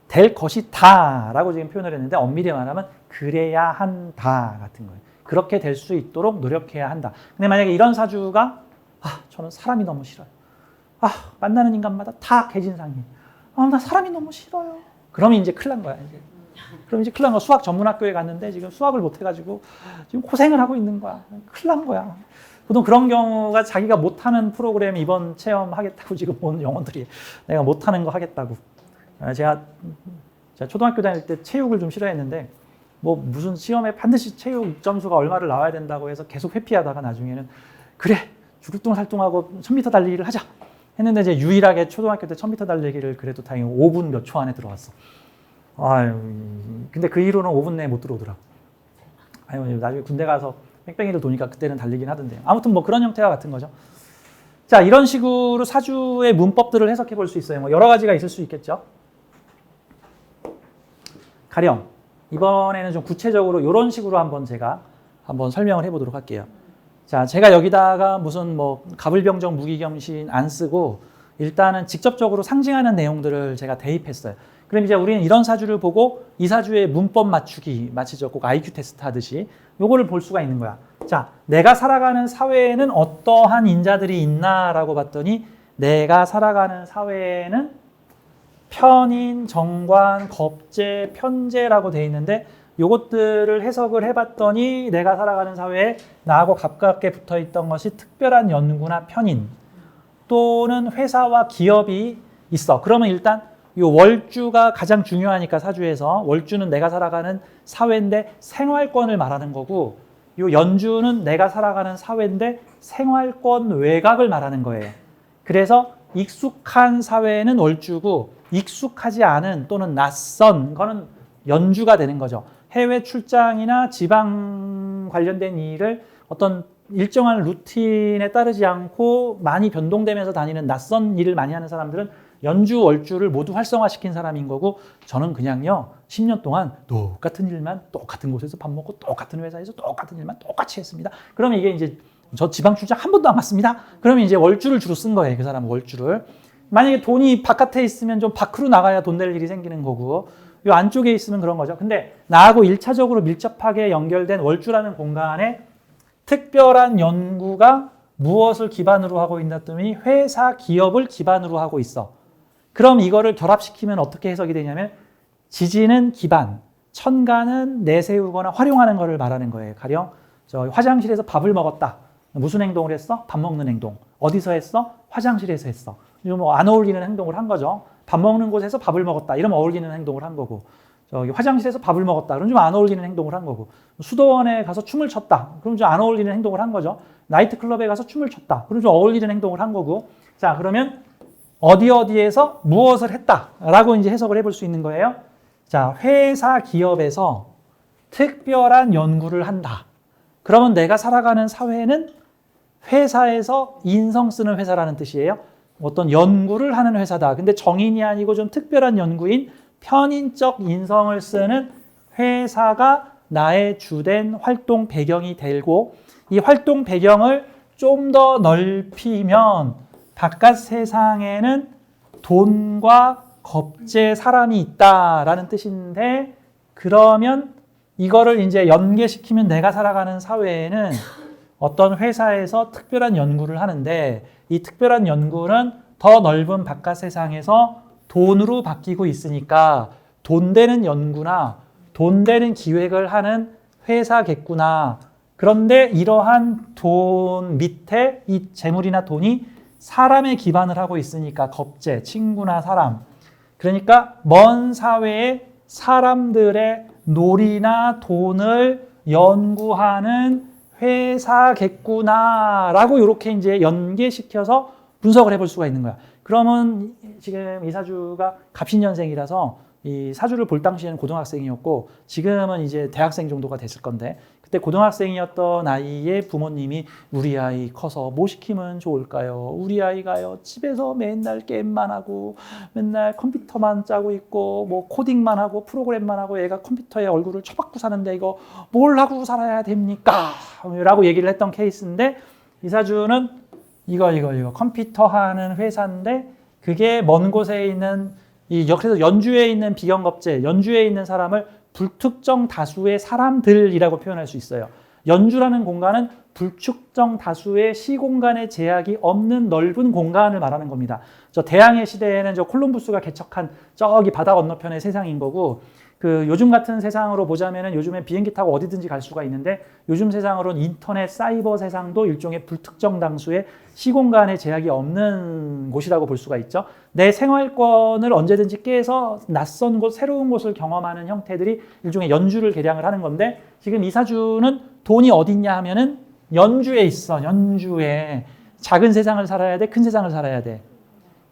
될 것이다 라고 지금 표현을 했는데 엄밀히 말하면 그래야 한다 같은 거예요. 그렇게 될 수 있도록 노력해야 한다. 근데 만약에 이런 사주가 저는 사람이 너무 싫어요. 만나는 인간마다 다 개진상이에요. 나 사람이 너무 싫어요. 그러면 이제 큰일 난 거야. 그럼 이제 큰일 난 거야. 수학 전문학교에 갔는데 지금 수학을 못 해가지고 지금 고생을 하고 있는 거야. 큰일 난 거야. 보통 그런 경우가 자기가 못하는 프로그램 이번 체험하겠다고 지금 온 영혼들이 내가 못하는 거 하겠다고. 제가 초등학교 다닐 때 체육을 좀 싫어했는데 뭐 무슨 시험에 반드시 체육 점수가 얼마를 나와야 된다고 해서 계속 회피하다가 나중에는 그래 죽을 둥살둥하고 1000m 달리기를 하자. 했는데 이제 유일하게 초등학교 때 1000m 달리기를 그래도 다행히 5분 몇 초 안에 들어왔어. 아유, 근데 그 이후로는 5분 내에 못 들어오더라. 아유, 나중에 군대 가서 뺑뺑이를 도니까 그때는 달리긴 하던데요. 아무튼 뭐 그런 형태와 같은 거죠. 자, 이런 식으로 사주의 문법들을 해석해 볼 수 있어요. 뭐 여러 가지가 있을 수 있겠죠. 가령 이번에는 좀 구체적으로 이런 식으로 제가 한번 설명을 해보도록 할게요. 자, 제가 여기다가 무슨 뭐 가불병정 무기경신 안 쓰고 일단은 직접적으로 상징하는 내용들을 제가 대입했어요. 그럼 이제 우리는 이런 사주를 보고 이 사주의 문법 맞추기 마치죠. 꼭 IQ 테스트 하듯이 요거를 볼 수가 있는 거야. 자, 내가 살아가는 사회에는 어떠한 인자들이 있나라고 봤더니 내가 살아가는 사회에는 편인, 정관, 겁재, 편재라고 돼 있는데 요것들을 해석을 해봤더니 내가 살아가는 사회에 나하고 가깝게 붙어있던 것이 특별한 연구나 편인 또는 회사와 기업이 있어. 그러면 일단 요 월주가 가장 중요하니까 사주에서 월주는 내가 살아가는 사회인데 생활권을 말하는 거고 요 연주는 내가 살아가는 사회인데 생활권 외곽을 말하는 거예요. 그래서 익숙한 사회는 월주고 익숙하지 않은 또는 낯선 거는 연주가 되는 거죠. 해외 출장이나 지방 관련된 일을 어떤 일정한 루틴에 따르지 않고 많이 변동되면서 다니는 낯선 일을 많이 하는 사람들은 연주, 월주를 모두 활성화시킨 사람인 거고 저는 그냥요 10년 동안 똑같은 일만 똑같은 곳에서 밥 먹고 똑같은 회사에서 똑같은 일만 똑같이 했습니다. 그러면 이게 이제 저 지방 출장 한 번도 안 갔습니다. 그러면 이제 월주를 주로 쓴 거예요. 그 사람은 월주를. 만약에 돈이 바깥에 있으면 좀 밖으로 나가야 돈 낼 일이 생기는 거고 요 안쪽에 있으면 그런 거죠. 근데 나하고 1차적으로 밀접하게 연결된 월주라는 공간에 특별한 연구가 무엇을 기반으로 하고 있다더니 회사, 기업을 기반으로 하고 있어. 그럼 이거를 결합시키면 어떻게 해석이 되냐면 지지는 기반, 천간은 내세우거나 활용하는 것을 말하는 거예요. 가령 저 화장실에서 밥을 먹었다. 무슨 행동을 했어? 밥 먹는 행동. 어디서 했어? 화장실에서 했어. 뭐 안 어울리는 행동을 한 거죠. 밥 먹는 곳에서 밥을 먹었다. 이러면 어울리는 행동을 한 거고. 저기 화장실에서 밥을 먹었다. 그럼 좀 안 어울리는 행동을 한 거고. 수도원에 가서 춤을 췄다. 그럼 좀 안 어울리는 행동을 한 거죠. 나이트클럽에 가서 춤을 췄다. 그럼 좀 어울리는 행동을 한 거고. 자, 그러면 어디에서 무엇을 했다라고 이제 해석을 해볼 수 있는 거예요. 자, 회사, 기업에서 특별한 연구를 한다. 그러면 내가 살아가는 사회는 회사에서 인성 쓰는 회사라는 뜻이에요. 어떤 연구를 하는 회사다. 근데 정인이 아니고 좀 특별한 연구인 편인적 인성을 쓰는 회사가 나의 주된 활동 배경이 되고 이 활동 배경을 좀 더 넓히면 바깥 세상에는 돈과 겁재 사람이 있다라는 뜻인데 그러면 이거를 이제 연계시키면 내가 살아가는 사회에는 어떤 회사에서 특별한 연구를 하는데 이 특별한 연구는 더 넓은 바깥 세상에서 돈으로 바뀌고 있으니까 돈 되는 연구나 돈 되는 기획을 하는 회사겠구나. 그런데 이러한 돈 밑에 이 재물이나 돈이 사람에 기반을 하고 있으니까 겁재, 친구나 사람. 그러니까 먼 사회의 사람들의 놀이나 돈을 연구하는 회사겠구나라고 이렇게 이제 연계시켜서 분석을 해볼 수가 있는 거야. 그러면 지금 이 사주가 갑신년생이라서 이 사주를 볼 당시에는 고등학생이었고 지금은 이제 대학생 정도가 됐을 건데 그때 고등학생이었던 아이의 부모님이 우리 아이 커서 뭐 시키면 좋을까요? 우리 아이가요 집에서 맨날 게임만 하고 맨날 컴퓨터만 짜고 있고 뭐 코딩만 하고 프로그램만 하고 얘가 컴퓨터에 얼굴을 처박고 사는데 이거 뭘 하고 살아야 됩니까? 라고 얘기를 했던 케이스인데 이 사주는 이거 컴퓨터 하는 회사인데 그게 먼 곳에 있는 그래서 연주에 있는 비경겁재, 연주에 있는 사람을 불특정 다수의 사람들이라고 표현할 수 있어요. 연주라는 공간은 불특정 다수의 시공간의 제약이 없는 넓은 공간을 말하는 겁니다. 저 대항해 시대에는 저 콜럼부스가 개척한 저기 바다 건너편의 세상인 거고 그 요즘 같은 세상으로 보자면은 요즘에 비행기 타고 어디든지 갈 수가 있는데 요즘 세상으로는 인터넷, 사이버 세상도 일종의 불특정 다수의 시공간의 제약이 없는 곳이라고 볼 수가 있죠. 내 생활권을 언제든지 깨서 낯선 곳, 새로운 곳을 경험하는 형태들이 일종의 연주를 개량을 하는 건데 지금 이 사주는 돈이 어딨냐 하면은 연주에 있어. 연주에. 작은 세상을 살아야 돼? 큰 세상을 살아야 돼?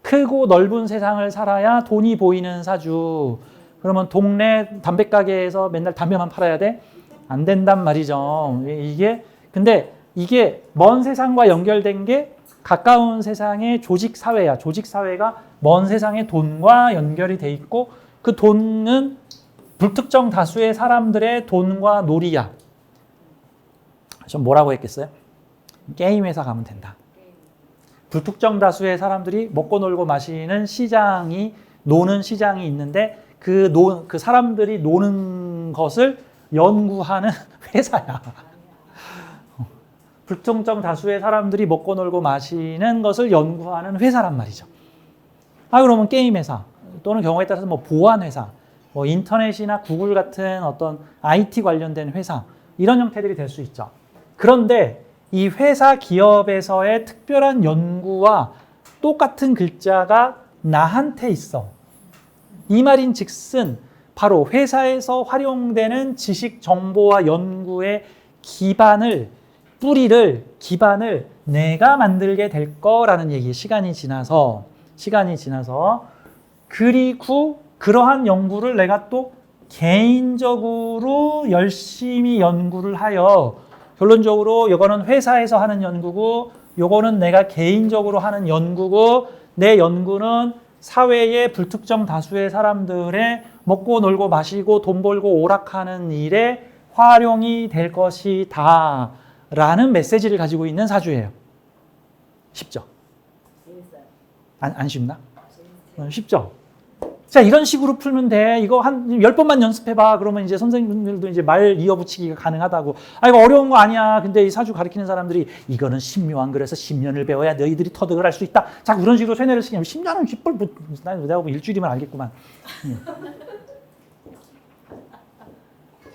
크고 넓은 세상을 살아야 돈이 보이는 사주. 그러면 동네 담배가게에서 맨날 담배만 팔아야 돼? 안 된단 말이죠. 근데 이게 먼 세상과 연결된 게 가까운 세상의 조직 사회야. 조직 사회가 먼 세상의 돈과 연결이 돼 있고 그 돈은 불특정 다수의 사람들의 돈과 놀이야. 좀 뭐라고 했겠어요? 게임 회사 가면 된다. 불특정 다수의 사람들이 먹고 놀고 마시는 시장이 노는 시장이 있는데 그 사람들이 노는 것을 연구하는 회사야. 불특정 다수의 사람들이 먹고 놀고 마시는 것을 연구하는 회사란 말이죠. 그러면 게임 회사 또는 경우에 따라서 뭐 보안 회사, 뭐 인터넷이나 구글 같은 어떤 IT 관련된 회사 이런 형태들이 될 수 있죠. 그런데 이 회사 기업에서의 특별한 연구와 똑같은 글자가 나한테 있어. 이 말인 즉슨 바로 회사에서 활용되는 지식 정보와 연구의 기반을 내가 만들게 될 거라는 얘기. 시간이 지나서 그리고 그러한 연구를 내가 또 개인적으로 열심히 연구를 하여 결론적으로 이거는 회사에서 하는 연구고 요거는 내가 개인적으로 하는 연구고 내 연구는 사회의 불특정 다수의 사람들의 먹고 놀고 마시고 돈 벌고 오락하는 일에 활용이 될 것이다 라는 메시지를 가지고 있는 사주예요. 쉽죠? 재밌어요. 안 쉽나? 쉽죠? 자, 이런 식으로 풀면 돼. 이거 한 10번만 연습해봐. 그러면 이제 선생님들도 이제 말 이어붙이기가 가능하다고. 이거 어려운 거 아니야. 근데 이 사주 가르치는 사람들이 이거는 신묘한 그래서 10년을 배워야 너희들이 터득을 할 수 있다. 자꾸 그런 식으로 세뇌를 시키면 10년은 쥐뿔, 내가 보면 일주일이면 알겠구만.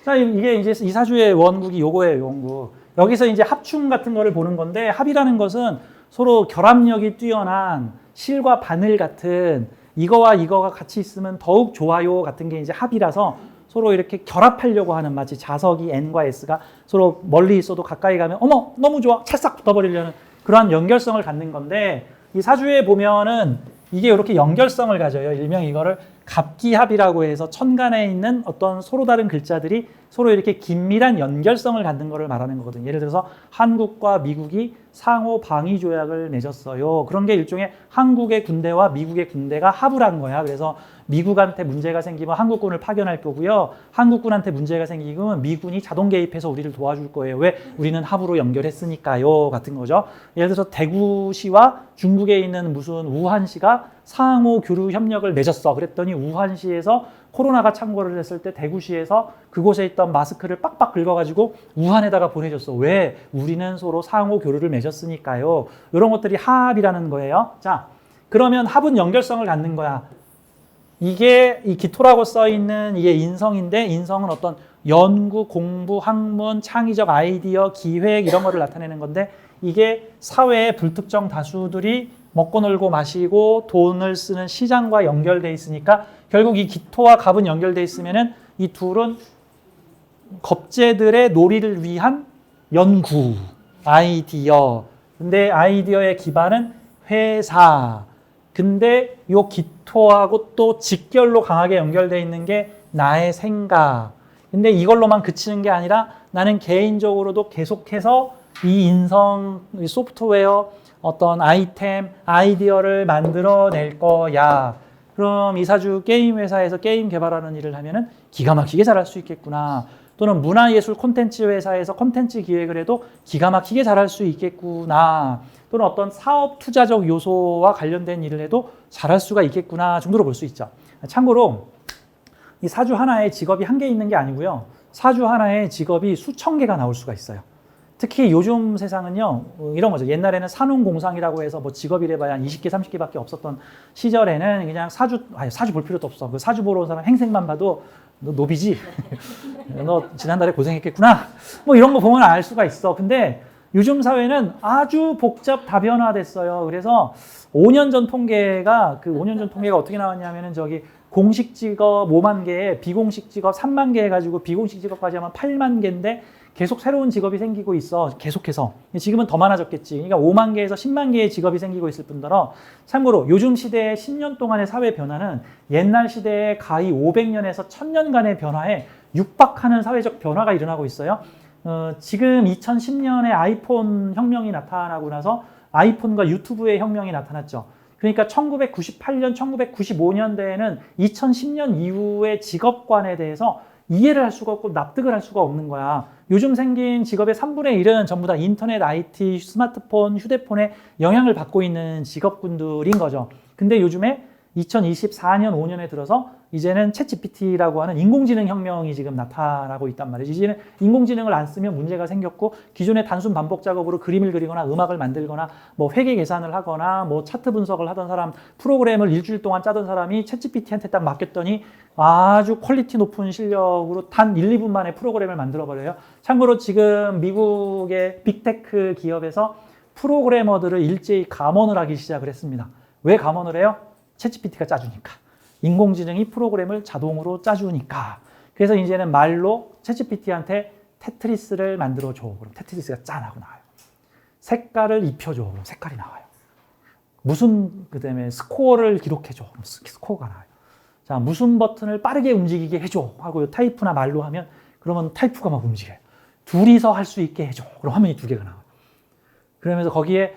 자, 이게 이제 이 사주의 원국이 요거예요, 원국. 여기서 이제 합충 같은 거를 보는 건데 합이라는 것은 서로 결합력이 뛰어난 실과 바늘 같은 이거와 이거가 같이 있으면 더욱 좋아요 같은 게 이제 합이라서 서로 이렇게 결합하려고 하는 마치 자석이 N과 S가 서로 멀리 있어도 가까이 가면 어머 너무 좋아 찰싹 붙어버리려는 그러한 연결성을 갖는 건데 이 사주에 보면은 이게 이렇게 연결성을 가져요. 일명 이거를 갑기합이라고 해서 천간에 있는 어떤 서로 다른 글자들이 서로 이렇게 긴밀한 연결성을 갖는 것을 말하는 거거든요. 예를 들어서 한국과 미국이 상호 방위 조약을 맺었어요. 그런 게 일종의 한국의 군대와 미국의 군대가 합을 한 거야. 그래서 미국한테 문제가 생기면 한국군을 파견할 거고요. 한국군한테 문제가 생기면 미군이 자동 개입해서 우리를 도와줄 거예요. 왜? 우리는 합으로 연결했으니까요. 같은 거죠. 예를 들어서 대구시와 중국에 있는 무슨 우한시가 상호 교류 협력을 맺었어. 그랬더니 우한시에서 코로나가 창궐을 했을 때 대구시에서 그곳에 있던 마스크를 빡빡 긁어가지고 우한에다가 보내줬어. 왜? 우리는 서로 상호 교류를 맺었으니까요. 이런 것들이 합이라는 거예요. 자, 그러면 합은 연결성을 갖는 거야. 이게 이 기토라고 써 있는 이게 인성인데 인성은 어떤 연구, 공부, 학문, 창의적 아이디어, 기획 이런 거를 나타내는 건데 이게 사회의 불특정 다수들이 먹고 놀고 마시고 돈을 쓰는 시장과 연결돼 있으니까 결국 이 기토와 갑은 연결돼 있으면은 이 둘은 겁재들의 놀이를 위한 연구, 아이디어. 근데 아이디어의 기반은 회사. 근데 요 기토하고 또 직결로 강하게 연결되어 있는 게 나의 생각. 근데 이걸로만 그치는 게 아니라 나는 개인적으로도 계속해서 이 인성, 이 소프트웨어, 어떤 아이템, 아이디어를 만들어낼 거야. 그럼 이 사주 게임 회사에서 게임 개발하는 일을 하면은 기가 막히게 잘할 수 있겠구나. 또는 문화예술 콘텐츠 회사에서 콘텐츠 기획을 해도 기가 막히게 잘할 수 있겠구나. 또는 어떤 사업 투자적 요소와 관련된 일을 해도 잘할 수가 있겠구나 정도로 볼 수 있죠. 참고로 이 사주 하나에 직업이 한 개 있는 게 아니고요. 사주 하나에 직업이 수천 개가 나올 수가 있어요. 특히 요즘 세상은요, 이런 거죠. 옛날에는 산업공상이라고 해서 뭐 직업이래 봐야 한 20개, 30개밖에 없었던 시절에는 그냥 사주 볼 필요도 없어. 그 사주 보러 온 사람 행색만 봐도 너 노비지? 너 지난달에 고생했겠구나? 뭐 이런 거 보면 알 수가 있어. 근데 요즘 사회는 아주 복잡 다변화됐어요. 그래서 5년 전 통계가, 그 5년 전 통계가 어떻게 나왔냐면은 저기 공식 직업 5만 개에 비공식 직업 3만 개 해가지고 비공식 직업까지 하면 8만 개인데 계속 새로운 직업이 생기고 있어. 계속해서. 지금은 더 많아졌겠지. 그러니까 5만 개에서 10만 개의 직업이 생기고 있을 뿐더러 참고로 요즘 시대의 10년 동안의 사회 변화는 옛날 시대의 가히 500년에서 1000년간의 변화에 육박하는 사회적 변화가 일어나고 있어요. 지금 2010년에 아이폰 혁명이 나타나고 나서 아이폰과 유튜브의 혁명이 나타났죠. 그러니까 1998년, 1995년대에는 2010년 이후의 직업관에 대해서 이해를 할 수가 없고 납득을 할 수가 없는 거야. 요즘 생긴 직업의 3분의 1은 전부 다 인터넷, IT, 스마트폰, 휴대폰에 영향을 받고 있는 직업군들인 거죠. 근데 요즘에 2024년, 5년에 들어서 이제는 챗GPT라고 하는 인공지능 혁명이 지금 나타나고 있단 말이지. 이제는 인공지능을 안 쓰면 문제가 생겼고 기존의 단순 반복 작업으로 그림을 그리거나 음악을 만들거나 뭐 회계 계산을 하거나 뭐 차트 분석을 하던 사람, 프로그램을 일주일 동안 짜던 사람이 챗GPT한테 딱 맡겼더니 아주 퀄리티 높은 실력으로 단 1, 2분 만에 프로그램을 만들어버려요. 참고로 지금 미국의 빅테크 기업에서 프로그래머들을 일제히 감원을 하기 시작을 했습니다. 왜 감원을 해요? 챗GPT가 짜주니까. 인공지능이 프로그램을 자동으로 짜주니까. 그래서 이제는 말로 챗GPT한테 테트리스를 만들어줘. 그럼 테트리스가 짠 하고 나와요. 색깔을 입혀줘. 그럼 색깔이 나와요. 무슨 그다음에 스코어를 기록해줘. 그럼 스코어가 나와요. 자, 무슨 버튼을 빠르게 움직이게 해줘. 하고 타이프나 말로 하면 그러면 타이프가 막 움직여요. 둘이서 할 수 있게 해줘. 그럼 화면이 2개가 나와요. 그러면서 거기에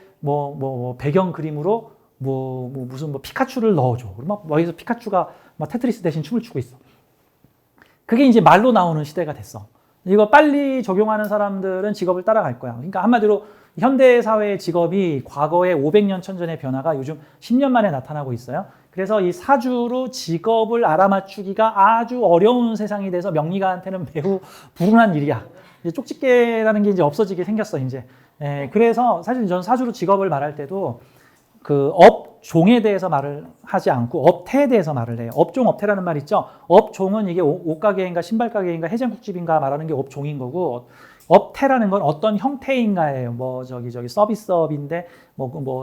배경 그림으로 무슨 피카츄를 넣어줘. 그럼 막 여기서 피카츄가 막 테트리스 대신 춤을 추고 있어. 그게 이제 말로 나오는 시대가 됐어. 이거 빨리 적용하는 사람들은 직업을 따라갈 거야. 그러니까 한마디로 현대 사회의 직업이 과거의 500년, 1000년의 변화가 요즘 10년 만에 나타나고 있어요. 그래서 이 사주로 직업을 알아맞추기가 아주 어려운 세상이 돼서 명리가한테는 매우 불운한 일이야. 이제 쪽집게라는 게 이제 없어지게 생겼어, 이제. 그래서 사실 저는 사주로 직업을 말할 때도 그 업종에 대해서 말을 하지 않고 업태에 대해서 말을 해요. 업종, 업태라는 말 있죠. 업종은 이게 옷가게인가 신발가게인가 해장국집인가 말하는 게 업종인 거고, 업태라는 건 어떤 형태인가예요. 서비스업인데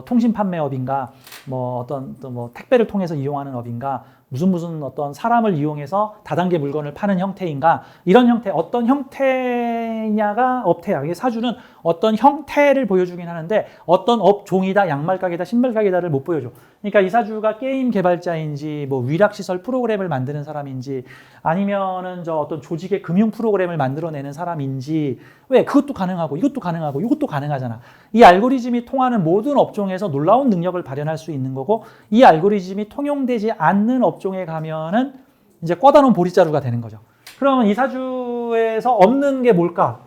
통신 판매업인가, 어떤 택배를 통해서 이용하는 업인가, 무슨 어떤 사람을 이용해서 다단계 물건을 파는 형태인가, 이런 형태, 어떤 형태냐가 업태야. 이게 사주는 어떤 형태를 보여주긴 하는데 어떤 업종이다, 양말 가게다, 신발 가게다를 못 보여줘. 그러니까 이 사주가 게임 개발자인지 위락시설 프로그램을 만드는 사람인지 아니면은 어떤 조직의 금융 프로그램을 만들어내는 사람인지, 왜 그것도 가능하고 이것도 가능하고 이것도 가능하잖아. 이 알고리즘이 통하는 모든 업종에서 놀라운 능력을 발현할 수 있는 거고, 이 알고리즘이 통용되지 않는 업종에 가면은 이제 꿔다 놓은 보리자루가 되는 거죠. 그러면 이 사주에서 없는 게 뭘까?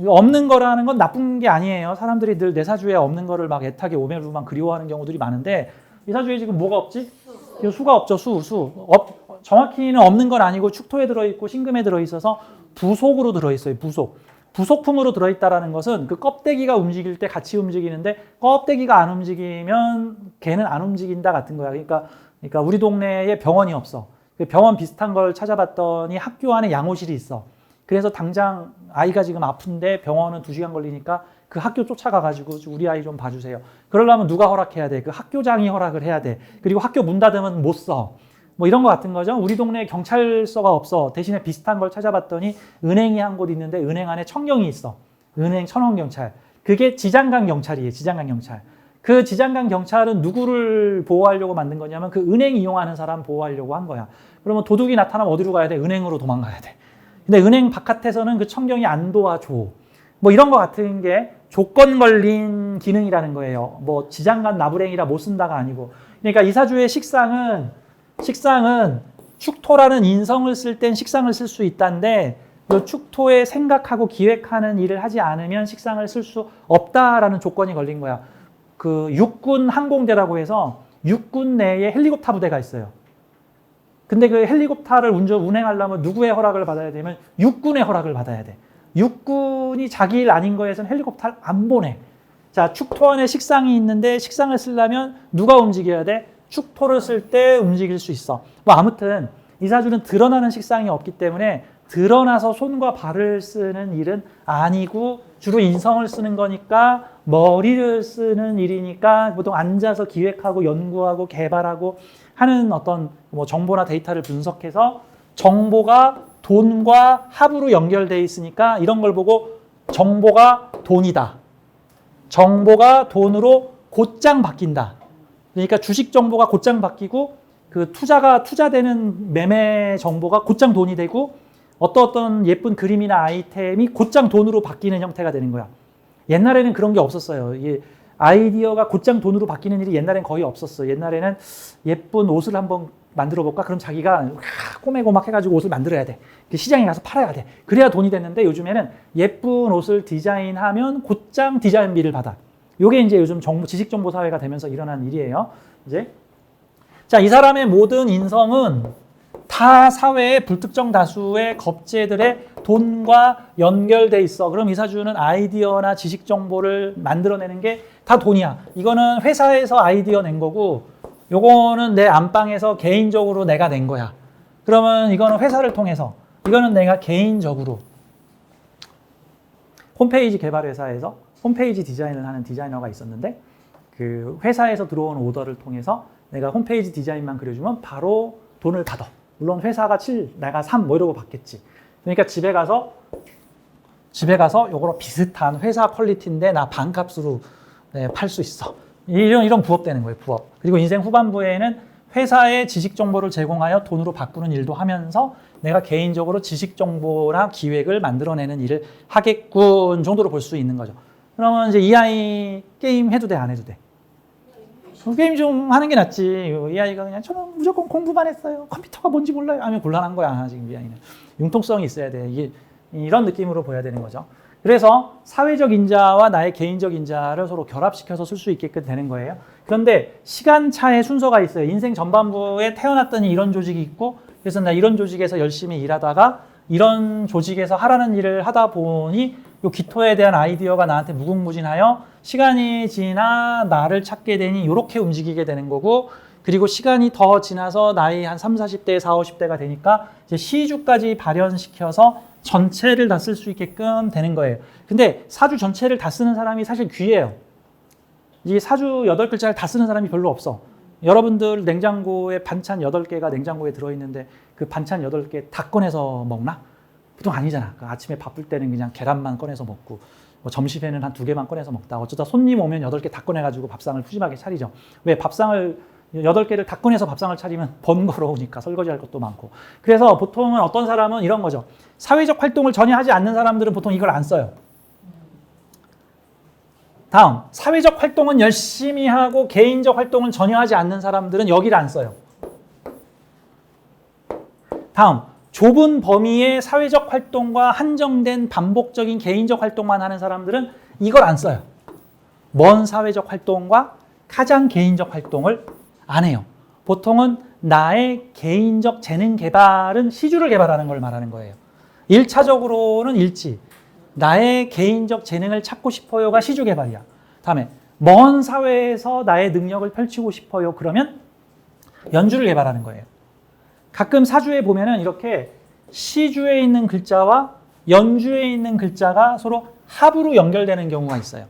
없는 거라는 건 나쁜 게 아니에요. 사람들이 늘 내 사주에 없는 거를 막 애타게 오매루만 그리워하는 경우들이 많은데, 이 사주에 지금 뭐가 없지? 수가 없죠. 정확히는 없는 건 아니고 축토에 들어있고 신금에 들어있어서 부속으로 들어있어요. 부속품으로 들어있다라는 것은 그 껍데기가 움직일 때 같이 움직이는데 껍데기가 안 움직이면 걔는 안 움직인다 같은 거야. 그러니까 우리 동네에 병원이 없어. 병원 비슷한 걸 찾아봤더니 학교 안에 양호실이 있어. 그래서 당장 아이가 지금 아픈데 병원은 2시간 걸리니까 그 학교 쫓아가가지고 우리 아이 좀 봐주세요. 그러려면 누가 허락해야 돼? 그 학교장이 허락을 해야 돼. 그리고 학교 문 닫으면 못 써. 이런 거 같은 거죠. 우리 동네에 경찰서가 없어. 대신에 비슷한 걸 찾아봤더니 은행이 한 곳 있는데 은행 안에 청경이 있어. 은행 천원경찰. 그게 지장강 경찰이에요. 지장강 경찰. 그 지장강 경찰은 누구를 보호하려고 만든 거냐면 그 은행 이용하는 사람 보호하려고 한 거야. 그러면 도둑이 나타나면 어디로 가야 돼? 은행으로 도망가야 돼. 근데 은행 바깥에서는 그 청경이 안 도와줘. 이런 거 같은 게 조건 걸린 기능이라는 거예요. 지장간 나부랭이라 못 쓴다가 아니고. 그러니까 이 사주의 식상은 축토라는 인성을 쓸 땐 식상을 쓸 수 있다는데, 이 축토에 생각하고 기획하는 일을 하지 않으면 식상을 쓸 수 없다라는 조건이 걸린 거야. 그 육군 항공대라고 해서 육군 내에 헬리콥터 부대가 있어요. 근데 그 헬리콥터를 운행하려면 누구의 허락을 받아야 되면 육군의 허락을 받아야 돼. 육군이 자기 일 아닌 거에서는 헬리콥터를 안 보내. 자, 축토 안에 식상이 있는데 식상을 쓰려면 누가 움직여야 돼? 축토를 쓸 때 움직일 수 있어. 아무튼 이 사주는 드러나는 식상이 없기 때문에 드러나서 손과 발을 쓰는 일은 아니고 주로 인성을 쓰는 거니까 머리를 쓰는 일이니까 보통 앉아서 기획하고 연구하고 개발하고 하는 어떤 뭐 정보나 데이터를 분석해서 정보가 돈과 합으로 연결돼 있으니까 이런 걸 보고 정보가 돈이다. 정보가 돈으로 곧장 바뀐다. 그러니까 주식 정보가 곧장 바뀌고 그 투자되는 매매 정보가 곧장 돈이 되고 어떤 예쁜 그림이나 아이템이 곧장 돈으로 바뀌는 형태가 되는 거야. 옛날에는 그런 게 없었어요. 이게 아이디어가 곧장 돈으로 바뀌는 일이 옛날엔 거의 없었어요. 옛날에는 예쁜 옷을 한번 만들어 볼까? 그럼 자기가 꼬매고막 해가지고 옷을 만들어야 돼. 시장에 가서 팔아야 돼. 그래야 돈이 됐는데 요즘에는 예쁜 옷을 디자인하면 곧장 디자인비를 받아. 요게 이제 요즘 지식 정보 사회가 되면서 일어난 일이에요. 이제 자, 이 사람의 모든 인성은 타 사회의 불특정 다수의 겁재들의 돈과 연결돼 있어. 그럼 이 사주는 아이디어나 지식 정보를 만들어내는 게 다 돈이야. 이거는 회사에서 아이디어 낸 거고 요거는 내 안방에서 개인적으로 내가 낸 거야. 그러면 이거는 회사를 통해서, 이거는 내가 개인적으로 홈페이지 개발 회사에서 홈페이지 디자인을 하는 디자이너가 있었는데 그 회사에서 들어온 오더를 통해서 내가 홈페이지 디자인만 그려주면 바로 돈을 받아. 물론 회사가 7, 내가 3 뭐 이러고 받겠지. 그러니까 집에 가서 요거로 비슷한 회사 퀄리티인데 나 반값으로 팔 수 있어. 이런 부업 되는 거예요, 부업. 그리고 인생 후반부에는 회사의 지식 정보를 제공하여 돈으로 바꾸는 일도 하면서 내가 개인적으로 지식 정보나 기획을 만들어내는 일을 하겠군 정도로 볼 수 있는 거죠. 그러면 이제 이 아이 게임 해도 돼, 안 해도 돼? 게임 좀 하는 게 낫지. 이 아이가 그냥 저는 무조건 공부만 했어요. 컴퓨터가 뭔지 몰라요. 하면 곤란한 거야, 지금 이 아이는. 융통성이 있어야 돼. 이게 이런 느낌으로 보여야 되는 거죠. 그래서 사회적 인자와 나의 개인적 인자를 서로 결합시켜서 쓸 수 있게끔 되는 거예요. 그런데 시간차의 순서가 있어요. 인생 전반부에 태어났더니 이런 조직이 있고 그래서 나 이런 조직에서 열심히 일하다가 이런 조직에서 하라는 일을 하다 보니 요 기토에 대한 아이디어가 나한테 무궁무진하여 시간이 지나 나를 찾게 되니 이렇게 움직이게 되는 거고 그리고 시간이 더 지나서 나이 한 30, 40대, 40, 50대가 되니까 이제 시주까지 발현시켜서 전체를 다 쓸 수 있게끔 되는 거예요. 근데 사주 전체를 다 쓰는 사람이 사실 귀해요. 이 사주 8글자를 다 쓰는 사람이 별로 없어. 여러분들 냉장고에 반찬 8개가 냉장고에 들어있는데 그 반찬 8개 다 꺼내서 먹나? 보통 아니잖아. 그 아침에 바쁠 때는 그냥 계란만 꺼내서 먹고 뭐 점심에는 한 2개만 꺼내서 먹다. 어쩌다 손님 오면 8개 다 꺼내가지고 밥상을 푸짐하게 차리죠. 왜? 밥상을 8개를 다 꺼내서 밥상을 차리면 번거로우니까 설거지할 것도 많고. 그래서 보통은 어떤 사람은 이런 거죠. 사회적 활동을 전혀 하지 않는 사람들은 보통 이걸 안 써요. 다음, 사회적 활동은 열심히 하고 개인적 활동을 전혀 하지 않는 사람들은 여기를 안 써요. 다음, 좁은 범위의 사회적 활동과 한정된 반복적인 개인적 활동만 하는 사람들은 이걸 안 써요. 먼 사회적 활동과 가장 개인적 활동을 안 해요. 보통은 나의 개인적 재능 개발은 시주를 개발하는 걸 말하는 거예요. 1차적으로는 일지. 나의 개인적 재능을 찾고 싶어요가 시주 개발이야. 다음에 먼 사회에서 나의 능력을 펼치고 싶어요. 그러면 연주를 개발하는 거예요. 가끔 사주에 보면은 이렇게 시주에 있는 글자와 연주에 있는 글자가 서로 합으로 연결되는 경우가 있어요.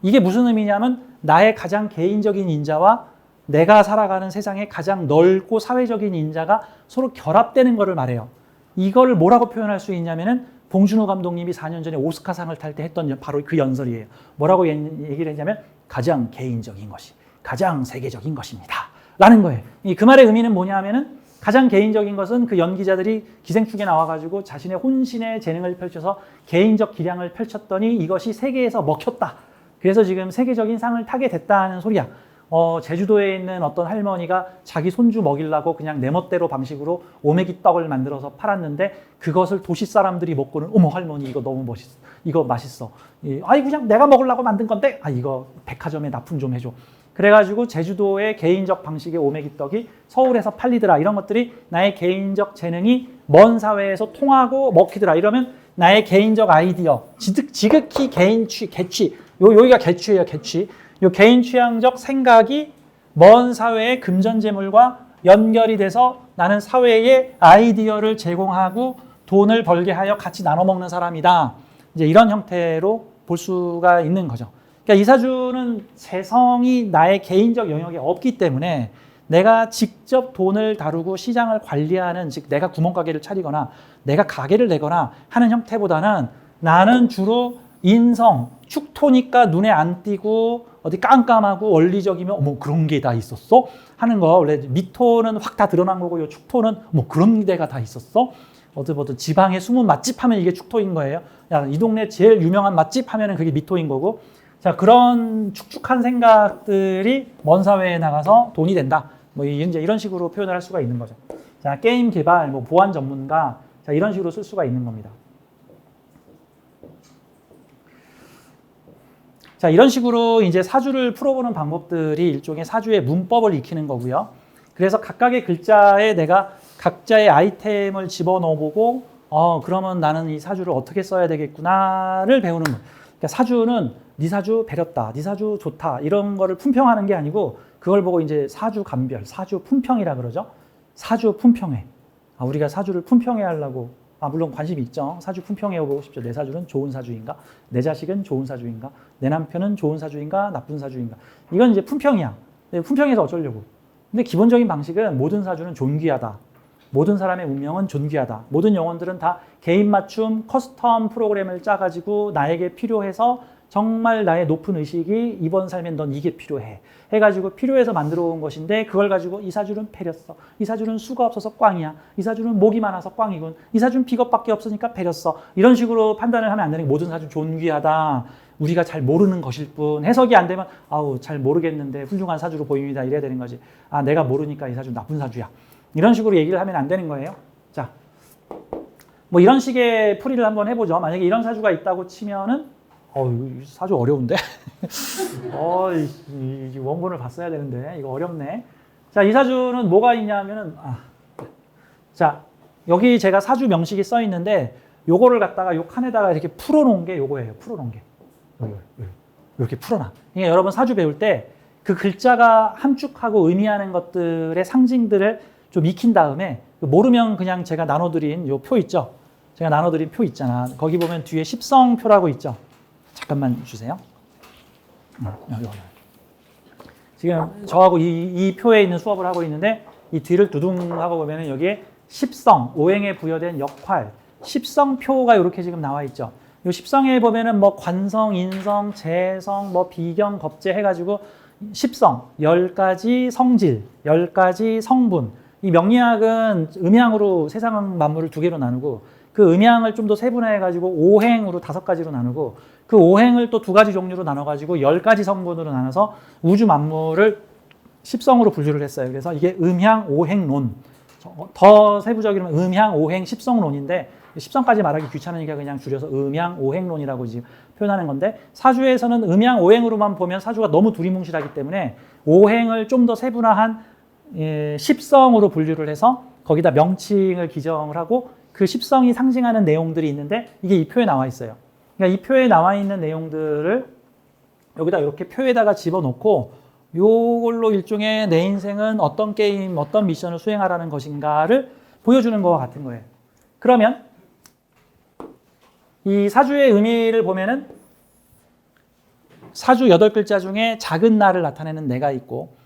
이게 무슨 의미냐면 나의 가장 개인적인 인자와 내가 살아가는 세상의 가장 넓고 사회적인 인자가 서로 결합되는 것을 말해요. 이거를 뭐라고 표현할 수 있냐면은 봉준호 감독님이 4년 전에 오스카상을 탈 때 했던 바로 그 연설이에요. 뭐라고 얘기를 했냐면 가장 개인적인 것이 가장 세계적인 것입니다. 라는 거예요. 그 말의 의미는 뭐냐 하면은 가장 개인적인 것은 그 연기자들이 기생충에 나와가지고 자신의 혼신의 재능을 펼쳐서 개인적 기량을 펼쳤더니 이것이 세계에서 먹혔다. 그래서 지금 세계적인 상을 타게 됐다는 소리야. 제주도에 있는 어떤 할머니가 자기 손주 먹이려고 그냥 내 멋대로 방식으로 오메기 떡을 만들어서 팔았는데 그것을 도시 사람들이 먹고는 어머 할머니 이거 너무 멋있어. 이거 맛있어. 아니 그냥 내가 먹으려고 만든 건데 이거 백화점에 납품 좀 해줘. 그래가지고 제주도의 개인적 방식의 오메기 떡이 서울에서 팔리더라. 이런 것들이 나의 개인적 재능이 먼 사회에서 통하고 먹히더라. 이러면 나의 개인적 아이디어, 지극히 개취. 여기가 개취예요, 개취. 요 개인 취향적 생각이 먼 사회의 금전재물과 연결이 돼서 나는 사회에 아이디어를 제공하고 돈을 벌게 하여 같이 나눠 먹는 사람이다. 이제 이런 형태로 볼 수가 있는 거죠. 그러니까 이 사주는 재성이 나의 개인적 영역에 없기 때문에 내가 직접 돈을 다루고 시장을 관리하는, 즉 내가 구멍가게를 차리거나 내가 가게를 내거나 하는 형태보다는 나는 주로 인성, 축토니까 눈에 안 띄고 어디 깜깜하고 원리적이면 어머 그런 게 다 있었어? 하는 거. 원래 미토는 확 다 드러난 거고 요 축토는 뭐 그런 데가 다 있었어? 어디 보든 지방의 숨은 맛집 하면 이게 축토인 거예요. 야, 이 동네 제일 유명한 맛집 하면은 그게 미토인 거고. 자, 그런 축축한 생각들이 먼 사회에 나가서 돈이 된다. 뭐 이제 이런 식으로 표현을 할 수가 있는 거죠. 자, 게임 개발, 뭐 보안 전문가, 자, 이런 식으로 쓸 수가 있는 겁니다. 자, 이런 식으로 이제 사주를 풀어보는 방법들이 일종의 사주의 문법을 익히는 거고요. 그래서 각각의 글자에 내가 각자의 아이템을 집어넣어보고, 그러면 나는 이 사주를 어떻게 써야 되겠구나를 배우는 거예요. 그러니까 사주는 네 사주 배렸다, 네 사주 좋다 이런 거를 품평하는 게 아니고 그걸 보고 이제 사주 감별, 사주 품평이라 그러죠. 사주 품평회. 우리가 사주를 품평해 하려고 물론 관심이 있죠. 사주 품평해 보고 싶죠. 내 사주는 좋은 사주인가? 내 자식은 좋은 사주인가? 내 남편은 좋은 사주인가? 나쁜 사주인가? 이건 이제 품평이야. 품평해서 어쩌려고? 근데 기본적인 방식은 모든 사주는 존귀하다. 모든 사람의 운명은 존귀하다. 모든 영혼들은 다 개인 맞춤 커스텀 프로그램을 짜가지고 나에게 필요해서 정말 나의 높은 의식이 이번 삶엔 넌 이게 필요해 해가지고 필요해서 만들어 온 것인데 그걸 가지고 이 사주는 패렸어. 이 사주는 수가 없어서 꽝이야. 이 사주는 목이 많아서 꽝이군. 이 사주는 비겁밖에 없으니까 패렸어. 이런 식으로 판단을 하면 안 되는 게 모든 사주 존귀하다. 우리가 잘 모르는 것일 뿐. 해석이 안 되면 잘 모르겠는데 훌륭한 사주로 보입니다. 이래야 되는 거지. 내가 모르니까 이 사주 나쁜 사주야. 이런 식으로 얘기를 하면 안 되는 거예요. 자, 뭐 이런 식의 풀이를 한번 해보죠. 만약에 이런 사주가 있다고 치면은 이거 사주 어려운데? 이 원본을 봤어야 되는데 이거 어렵네. 자, 이 사주는 뭐가 있냐면은 자, 여기 제가 사주 명식이 써 있는데 요거를 갖다가 요 칸에다가 이렇게 풀어놓은 게 요거예요. 풀어놓은 게 이렇게 풀어놔. 그러니까 여러분 사주 배울 때 그 글자가 함축하고 의미하는 것들의 상징들을 좀 익힌 다음에 모르면 그냥 제가 나눠드린 요 표 있죠. 제가 나눠드린 표 있잖아. 거기 보면 뒤에 십성표라고 있죠. 잠깐만 주세요. 지금 저하고 이 표에 있는 수업을 하고 있는데 이 뒤를 두둥하고 보면 여기에 십성, 오행에 부여된 역할, 십성표가 이렇게 지금 나와 있죠. 이 십성에 보면은 뭐 관성, 인성, 재성, 뭐 비경, 겁재 해가지고 십성, 10가지 성질, 10가지 성분. 이 명리학은 음양으로 세상 만물을 두 개로 나누고 그 음양을 좀 더 세분화해가지고 오행으로 5가지로 나누고 그 오행을 또 2가지 종류로 나눠가지고 10가지 성분으로 나눠서 우주 만물을 십성으로 분류를 했어요. 그래서 이게 음양, 오행론. 더 세부적이면 음양, 오행, 십성론인데 십성까지 말하기 귀찮으니까 그냥 줄여서 음양, 오행론이라고 지금 표현하는 건데 사주에서는 음양, 오행으로만 보면 사주가 너무 두리뭉실하기 때문에 오행을 좀 더 세분화한 십성으로 분류를 해서 거기다 명칭을 기정을 하고 그 십성이 상징하는 내용들이 있는데 이게 이 표에 나와 있어요. 그러니까 이 표에 나와 있는 내용들을 여기다 이렇게 표에다가 집어넣고 요걸로 일종의 내 인생은 어떤 게임, 어떤 미션을 수행하라는 것인가를 보여주는 것과 같은 거예요. 그러면 이 사주의 의미를 보면은 사주 8글자 중에 작은 나를 나타내는 내가 있고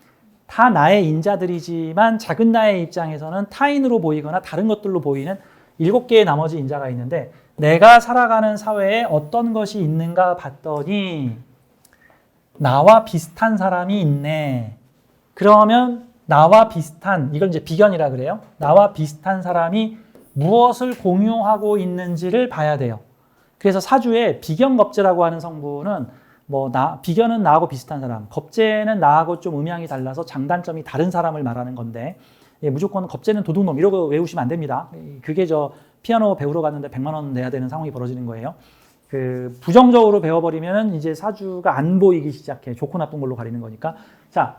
다 나의 인자들이지만 작은 나의 입장에서는 타인으로 보이거나 다른 것들로 보이는 7개의 나머지 인자가 있는데 내가 살아가는 사회에 어떤 것이 있는가 봤더니 나와 비슷한 사람이 있네. 그러면 나와 비슷한, 이걸 이제 비견이라 그래요. 나와 비슷한 사람이 무엇을 공유하고 있는지를 봐야 돼요. 그래서 사주에 비견겁재라고 하는 성분은 비견은 나하고 비슷한 사람, 겁재는 나하고 좀 음양이 달라서 장단점이 다른 사람을 말하는 건데 무조건 겁재는 도둑놈 이러고 외우시면 안 됩니다. 그게 피아노 배우러 갔는데 100만 원 내야 되는 상황이 벌어지는 거예요. 부정적으로 배워버리면 이제 사주가 안 보이기 시작해. 좋고 나쁜 걸로 가리는 거니까. 자,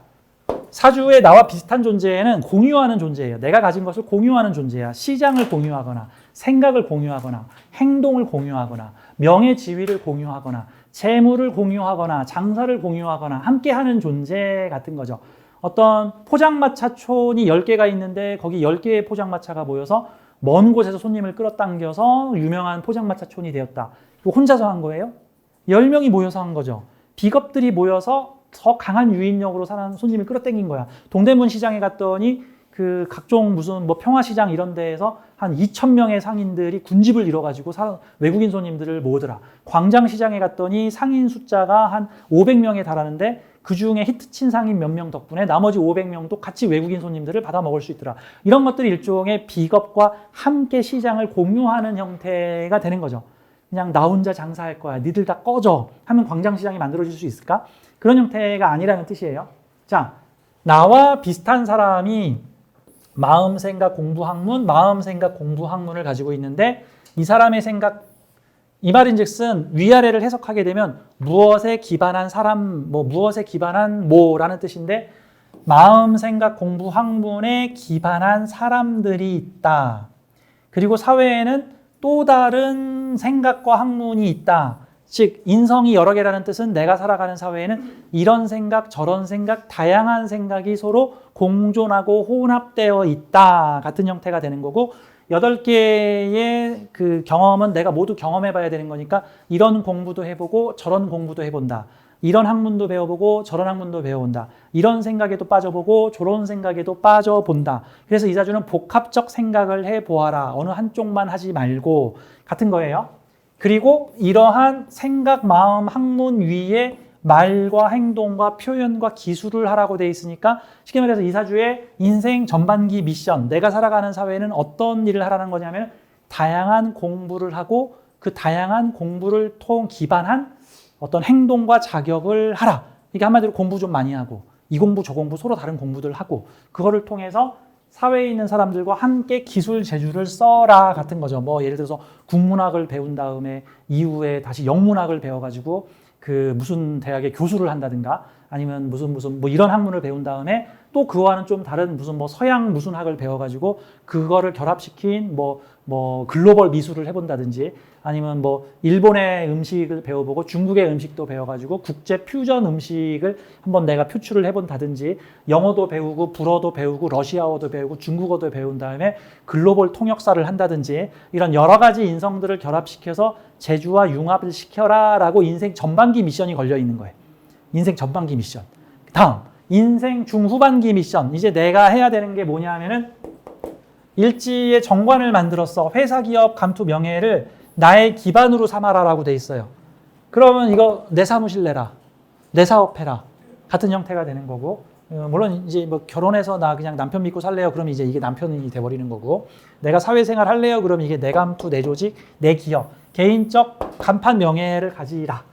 사주에 나와 비슷한 존재는 공유하는 존재예요. 내가 가진 것을 공유하는 존재야. 시장을 공유하거나 생각을 공유하거나 행동을 공유하거나 명예 지위를 공유하거나 재물을 공유하거나 장사를 공유하거나 함께하는 존재 같은 거죠. 어떤 포장마차촌이 10개가 있는데 거기 10개의 포장마차가 모여서 먼 곳에서 손님을 끌어당겨서 유명한 포장마차촌이 되었다. 이거 혼자서 한 거예요? 10명이 모여서 한 거죠. 비겁들이 모여서 더 강한 유인력으로 사는 손님을 끌어당긴 거야. 동대문 시장에 갔더니 그 각종 무슨 뭐 평화시장 이런 데에서 한 2,000명의 상인들이 군집을 이뤄가지고 외국인 손님들을 모으더라. 광장시장에 갔더니 상인 숫자가 한 500명에 달하는데 그 중에 히트친 상인 몇 명 덕분에 나머지 500명도 같이 외국인 손님들을 받아 먹을 수 있더라. 이런 것들이 일종의 비겁과 함께 시장을 공유하는 형태가 되는 거죠. 그냥 나 혼자 장사할 거야. 니들 다 꺼져. 하면 광장시장이 만들어질 수 있을까? 그런 형태가 아니라는 뜻이에요. 자, 나와 비슷한 사람이 마음, 생각, 공부, 학문, 마음, 생각, 공부, 학문을 가지고 있는데 이 사람의 생각, 이 말인즉슨 위아래를 해석하게 되면 무엇에 기반한 사람, 무엇에 기반한 뭐라는 뜻인데 마음, 생각, 공부, 학문에 기반한 사람들이 있다. 그리고 사회에는 또 다른 생각과 학문이 있다. 즉 인성이 여러 개라는 뜻은 내가 살아가는 사회에는 이런 생각, 저런 생각, 다양한 생각이 서로 공존하고 혼합되어 있다 같은 형태가 되는 거고 8개의 그 경험은 내가 모두 경험해 봐야 되는 거니까 이런 공부도 해보고 저런 공부도 해본다. 이런 학문도 배워보고 저런 학문도 배워본다. 이런 생각에도 빠져보고 저런 생각에도 빠져본다. 그래서 이사주는 복합적 생각을 해보아라. 어느 한쪽만 하지 말고 같은 거예요. 그리고 이러한 생각, 마음, 학문 위에 말과 행동과 표현과 기술을 하라고 돼 있으니까 쉽게 말해서 이사주의 인생 전반기 미션, 내가 살아가는 사회는 어떤 일을 하라는 거냐면 다양한 공부를 하고 그 다양한 공부를 기반한 어떤 행동과 자격을 하라. 이게 한마디로 공부 좀 많이 하고 이 공부 저 공부 서로 다른 공부들 하고 그거를 통해서 사회에 있는 사람들과 함께 기술 재주를 써라 같은 거죠. 뭐 예를 들어서 국문학을 배운 다음에 이후에 다시 영문학을 배워가지고 그 무슨 대학의 교수를 한다든가 아니면 무슨 뭐 이런 학문을 배운 다음에 또 그와는 좀 다른 무슨 뭐 서양 무슨 학을 배워가지고 그거를 결합시킨 뭐 글로벌 미술을 해본다든지 아니면 뭐 일본의 음식을 배워보고 중국의 음식도 배워가지고 국제 퓨전 음식을 한번 내가 표출을 해본다든지 영어도 배우고 불어도 배우고 러시아어도 배우고 중국어도 배운 다음에 글로벌 통역사를 한다든지 이런 여러 가지 인성들을 결합시켜서 재주와 융합을 시켜라 라고 인생 전반기 미션이 걸려 있는 거예요. 인생 전반기 미션. 다음 인생 중후반기 미션. 이제 내가 해야 되는 게 뭐냐 하면은 일지의 정관을 만들었어. 회사, 기업, 감투, 명예를 나의 기반으로 삼아라라고 돼 있어요. 그러면 이거 내 사무실 내라. 내 사업 해라. 같은 형태가 되는 거고 물론 이제 뭐 결혼해서 나 그냥 남편 믿고 살래요. 그럼 이제 이게 남편이 돼버리는 거고 내가 사회생활 할래요. 그럼 이게 내 감투, 내 조직, 내 기업. 개인적 간판 명예를 가지라.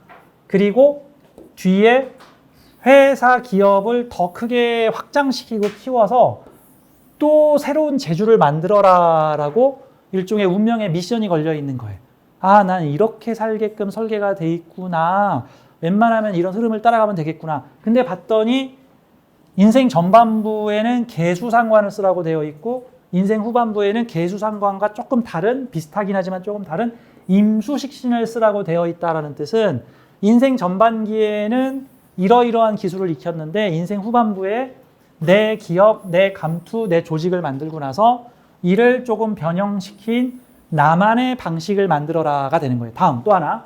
그리고 뒤에 회사, 기업을 더 크게 확장시키고 키워서 또 새로운 재주를 만들어라라고 일종의 운명의 미션이 걸려 있는 거예요. 아, 난 이렇게 살게끔 설계가 돼 있구나. 웬만하면 이런 흐름을 따라가면 되겠구나. 근데 봤더니 인생 전반부에는 계수상관을 쓰라고 되어 있고 인생 후반부에는 계수상관과 조금 다른, 비슷하긴 하지만 조금 다른 임수식신을 쓰라고 되어 있다는 뜻은 인생 전반기에는 이러이러한 기술을 익혔는데 인생 후반부에 내 기업, 내 감투, 내 조직을 만들고 나서 이를 조금 변형시킨 나만의 방식을 만들어라가 되는 거예요. 다음 또 하나.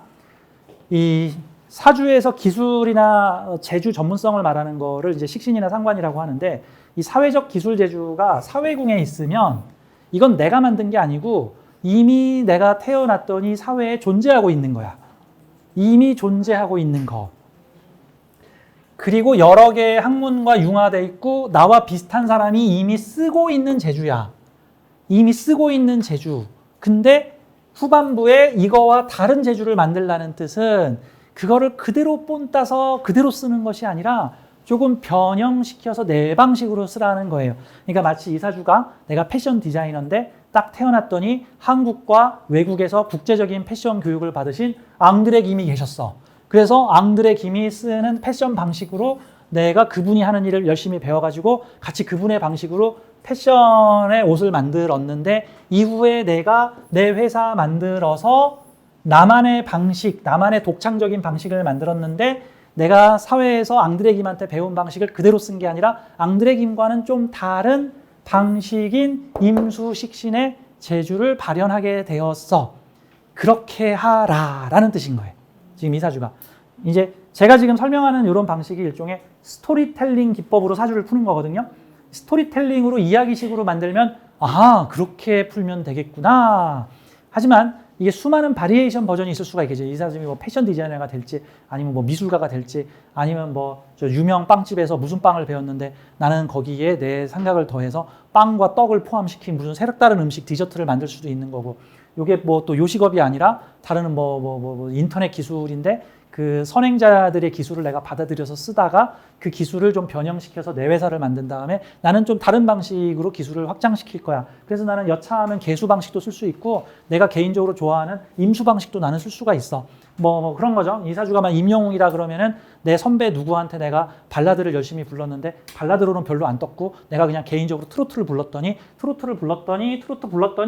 이 사주에서 기술이나 재주 전문성을 말하는 거를 이제 식신이나 상관이라고 하는데 이 사회적 기술 재주가 사회궁에 있으면 이건 내가 만든 게 아니고 이미 내가 태어났더니 사회에 존재하고 있는 거야. 이미 존재하고 있는 거. 그리고 여러 개의 학문과 융화되어 있고 나와 비슷한 사람이 이미 쓰고 있는 재주야. 이미 쓰고 있는 재주. 근데 후반부에 이거와 다른 재주를 만들라는 뜻은 그거를 그대로 본따서 그대로 쓰는 것이 아니라 조금 변형시켜서 내 방식으로 쓰라는 거예요. 그러니까 마치 이사주가 내가 패션 디자이너인데 딱 태어났더니 한국과 외국에서 국제적인 패션 교육을 받으신 앙드레 김이 계셨어. 그래서 앙드레 김이 쓰는 패션 방식으로 내가 그분이 하는 일을 열심히 배워가지고 같이 그분의 방식으로 패션의 옷을 만들었는데 이후에 내가 내 회사 만들어서 나만의 방식, 나만의 독창적인 방식을 만들었는데 내가 사회에서 앙드레 김한테 배운 방식을 그대로 쓴 게 아니라 앙드레 김과는 좀 다른 방식인 임수식신의 재주를 발현하게 되었어. 그렇게 하라라는 뜻인 거예요. 지금 이사주가. 이제 제가 지금 설명하는 이런 방식이 일종의 스토리텔링 기법으로 사주를 푸는 거거든요. 스토리텔링으로 이야기식으로 만들면 아, 그렇게 풀면 되겠구나. 하지만 이게 수많은 바리에이션 버전이 있을 수가 있겠죠. 이 사람이 뭐 패션 디자이너가 될지, 아니면 뭐 미술가가 될지, 아니면 뭐 저 유명 빵집에서 무슨 빵을 배웠는데 나는 거기에 내 생각을 더해서 빵과 떡을 포함시킨 무슨 색다른 음식 디저트를 만들 수도 있는 거고, 이게 뭐 또 요식업이 아니라 다른 뭐 인터넷 기술인데 그 선행자들의 기술을 내가 받아들여서 쓰다가 그 기술을 좀 변형시켜서 내 회사를 만든 다음에 나는 좀 다른 방식으로 기술을 확장시킬 거야. 그래서 나는 여차하면 개수 방식도 쓸 수 있고 내가 개인적으로 좋아하는 임수 방식도 나는 쓸 수가 있어. 뭐 그런 거죠. 이사주가 막 임영웅이라 그러면은 내 선배 누구한테 내가 발라드를 열심히 불렀는데 발라드로는 별로 안 떴고 내가 그냥 개인적으로 트로트 불렀더니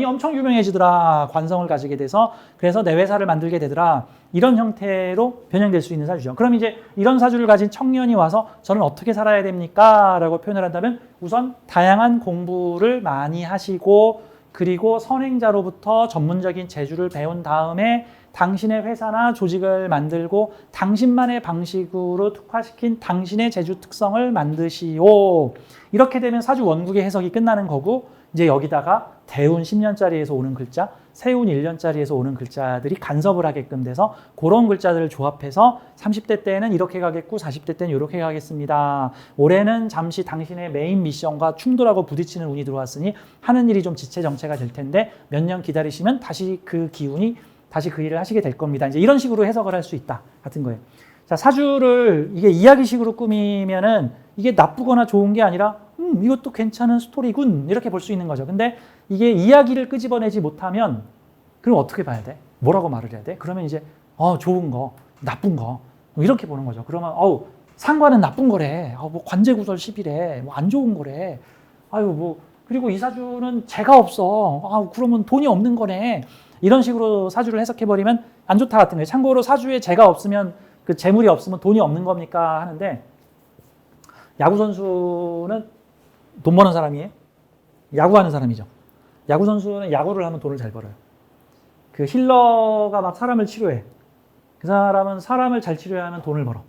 엄청 유명해지더라. 관성을 가지게 돼서 그래서 내 회사를 만들게 되더라. 이런 형태로 변형될 수 있는 사주죠. 그럼 이제 이런 사주를 가진 청년이 와서 저는 어떻게 살아야 됩니까? 라고 표현을 한다면 우선 다양한 공부를 많이 하시고 그리고 선행자로부터 전문적인 재주를 배운 다음에 당신의 회사나 조직을 만들고 당신만의 방식으로 특화시킨 당신의 재주 특성을 만드시오. 이렇게 되면 사주 원국의 해석이 끝나는 거고 이제 여기다가 대운 10년짜리에서 오는 글자, 세운 1년짜리에서 오는 글자들이 간섭을 하게끔 돼서 그런 글자들을 조합해서 30대 때는 이렇게 가겠고 40대 때는 이렇게 가겠습니다. 올해는 잠시 당신의 메인 미션과 충돌하고 부딪히는 운이 들어왔으니 하는 일이 좀 지체정체가 될 텐데 몇 년 기다리시면 다시 그 기운이 다시 그 일을 하시게 될 겁니다. 이제 이런 식으로 해석을 할 수 있다 같은 거예요. 자, 사주를 이게 이야기식으로 꾸미면은 이게 나쁘거나 좋은 게 아니라 이것도 괜찮은 스토리군 이렇게 볼 수 있는 거죠. 근데 이게 이야기를 끄집어내지 못하면 그럼 어떻게 봐야 돼? 뭐라고 말을 해야 돼? 그러면 이제 좋은 거, 나쁜 거 이렇게 보는 거죠. 그러면 상관은 나쁜 거래. 뭐 관제구설 10이래. 뭐 안 좋은 거래. 그리고 이 사주는 재가 없어. 그러면 돈이 없는 거네. 이런 식으로 사주를 해석해버리면 안 좋다 같은 거예요. 참고로 사주에 재가 없으면 그 재물이 없으면 돈이 없는 겁니까? 하는데 야구 선수는 돈 버는 사람이에요? 야구하는 사람이죠. 야구 선수는 야구를 하면 돈을 잘 벌어요. 그 힐러가 막 사람을 치료해. 그 사람은 사람을 잘 치료해야 하면 돈을 벌어.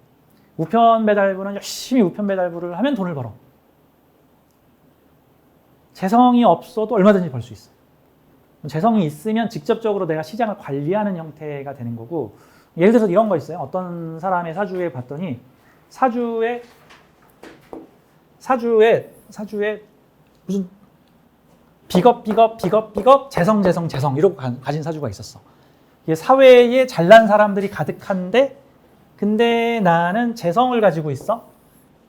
우편 배달부는 열심히 우편 배달부를 하면 돈을 벌어. 재성이 없어도 얼마든지 벌 수 있어. 재성이 있으면 직접적으로 내가 시장을 관리하는 형태가 되는 거고, 예를 들어서 이런 거 있어요. 어떤 사람의 사주에 봤더니 사주에 무슨 비겁 재성 이러고 가진 사주가 있었어. 이게 사회에 잘난 사람들이 가득한데 근데 나는 재성을 가지고 있어.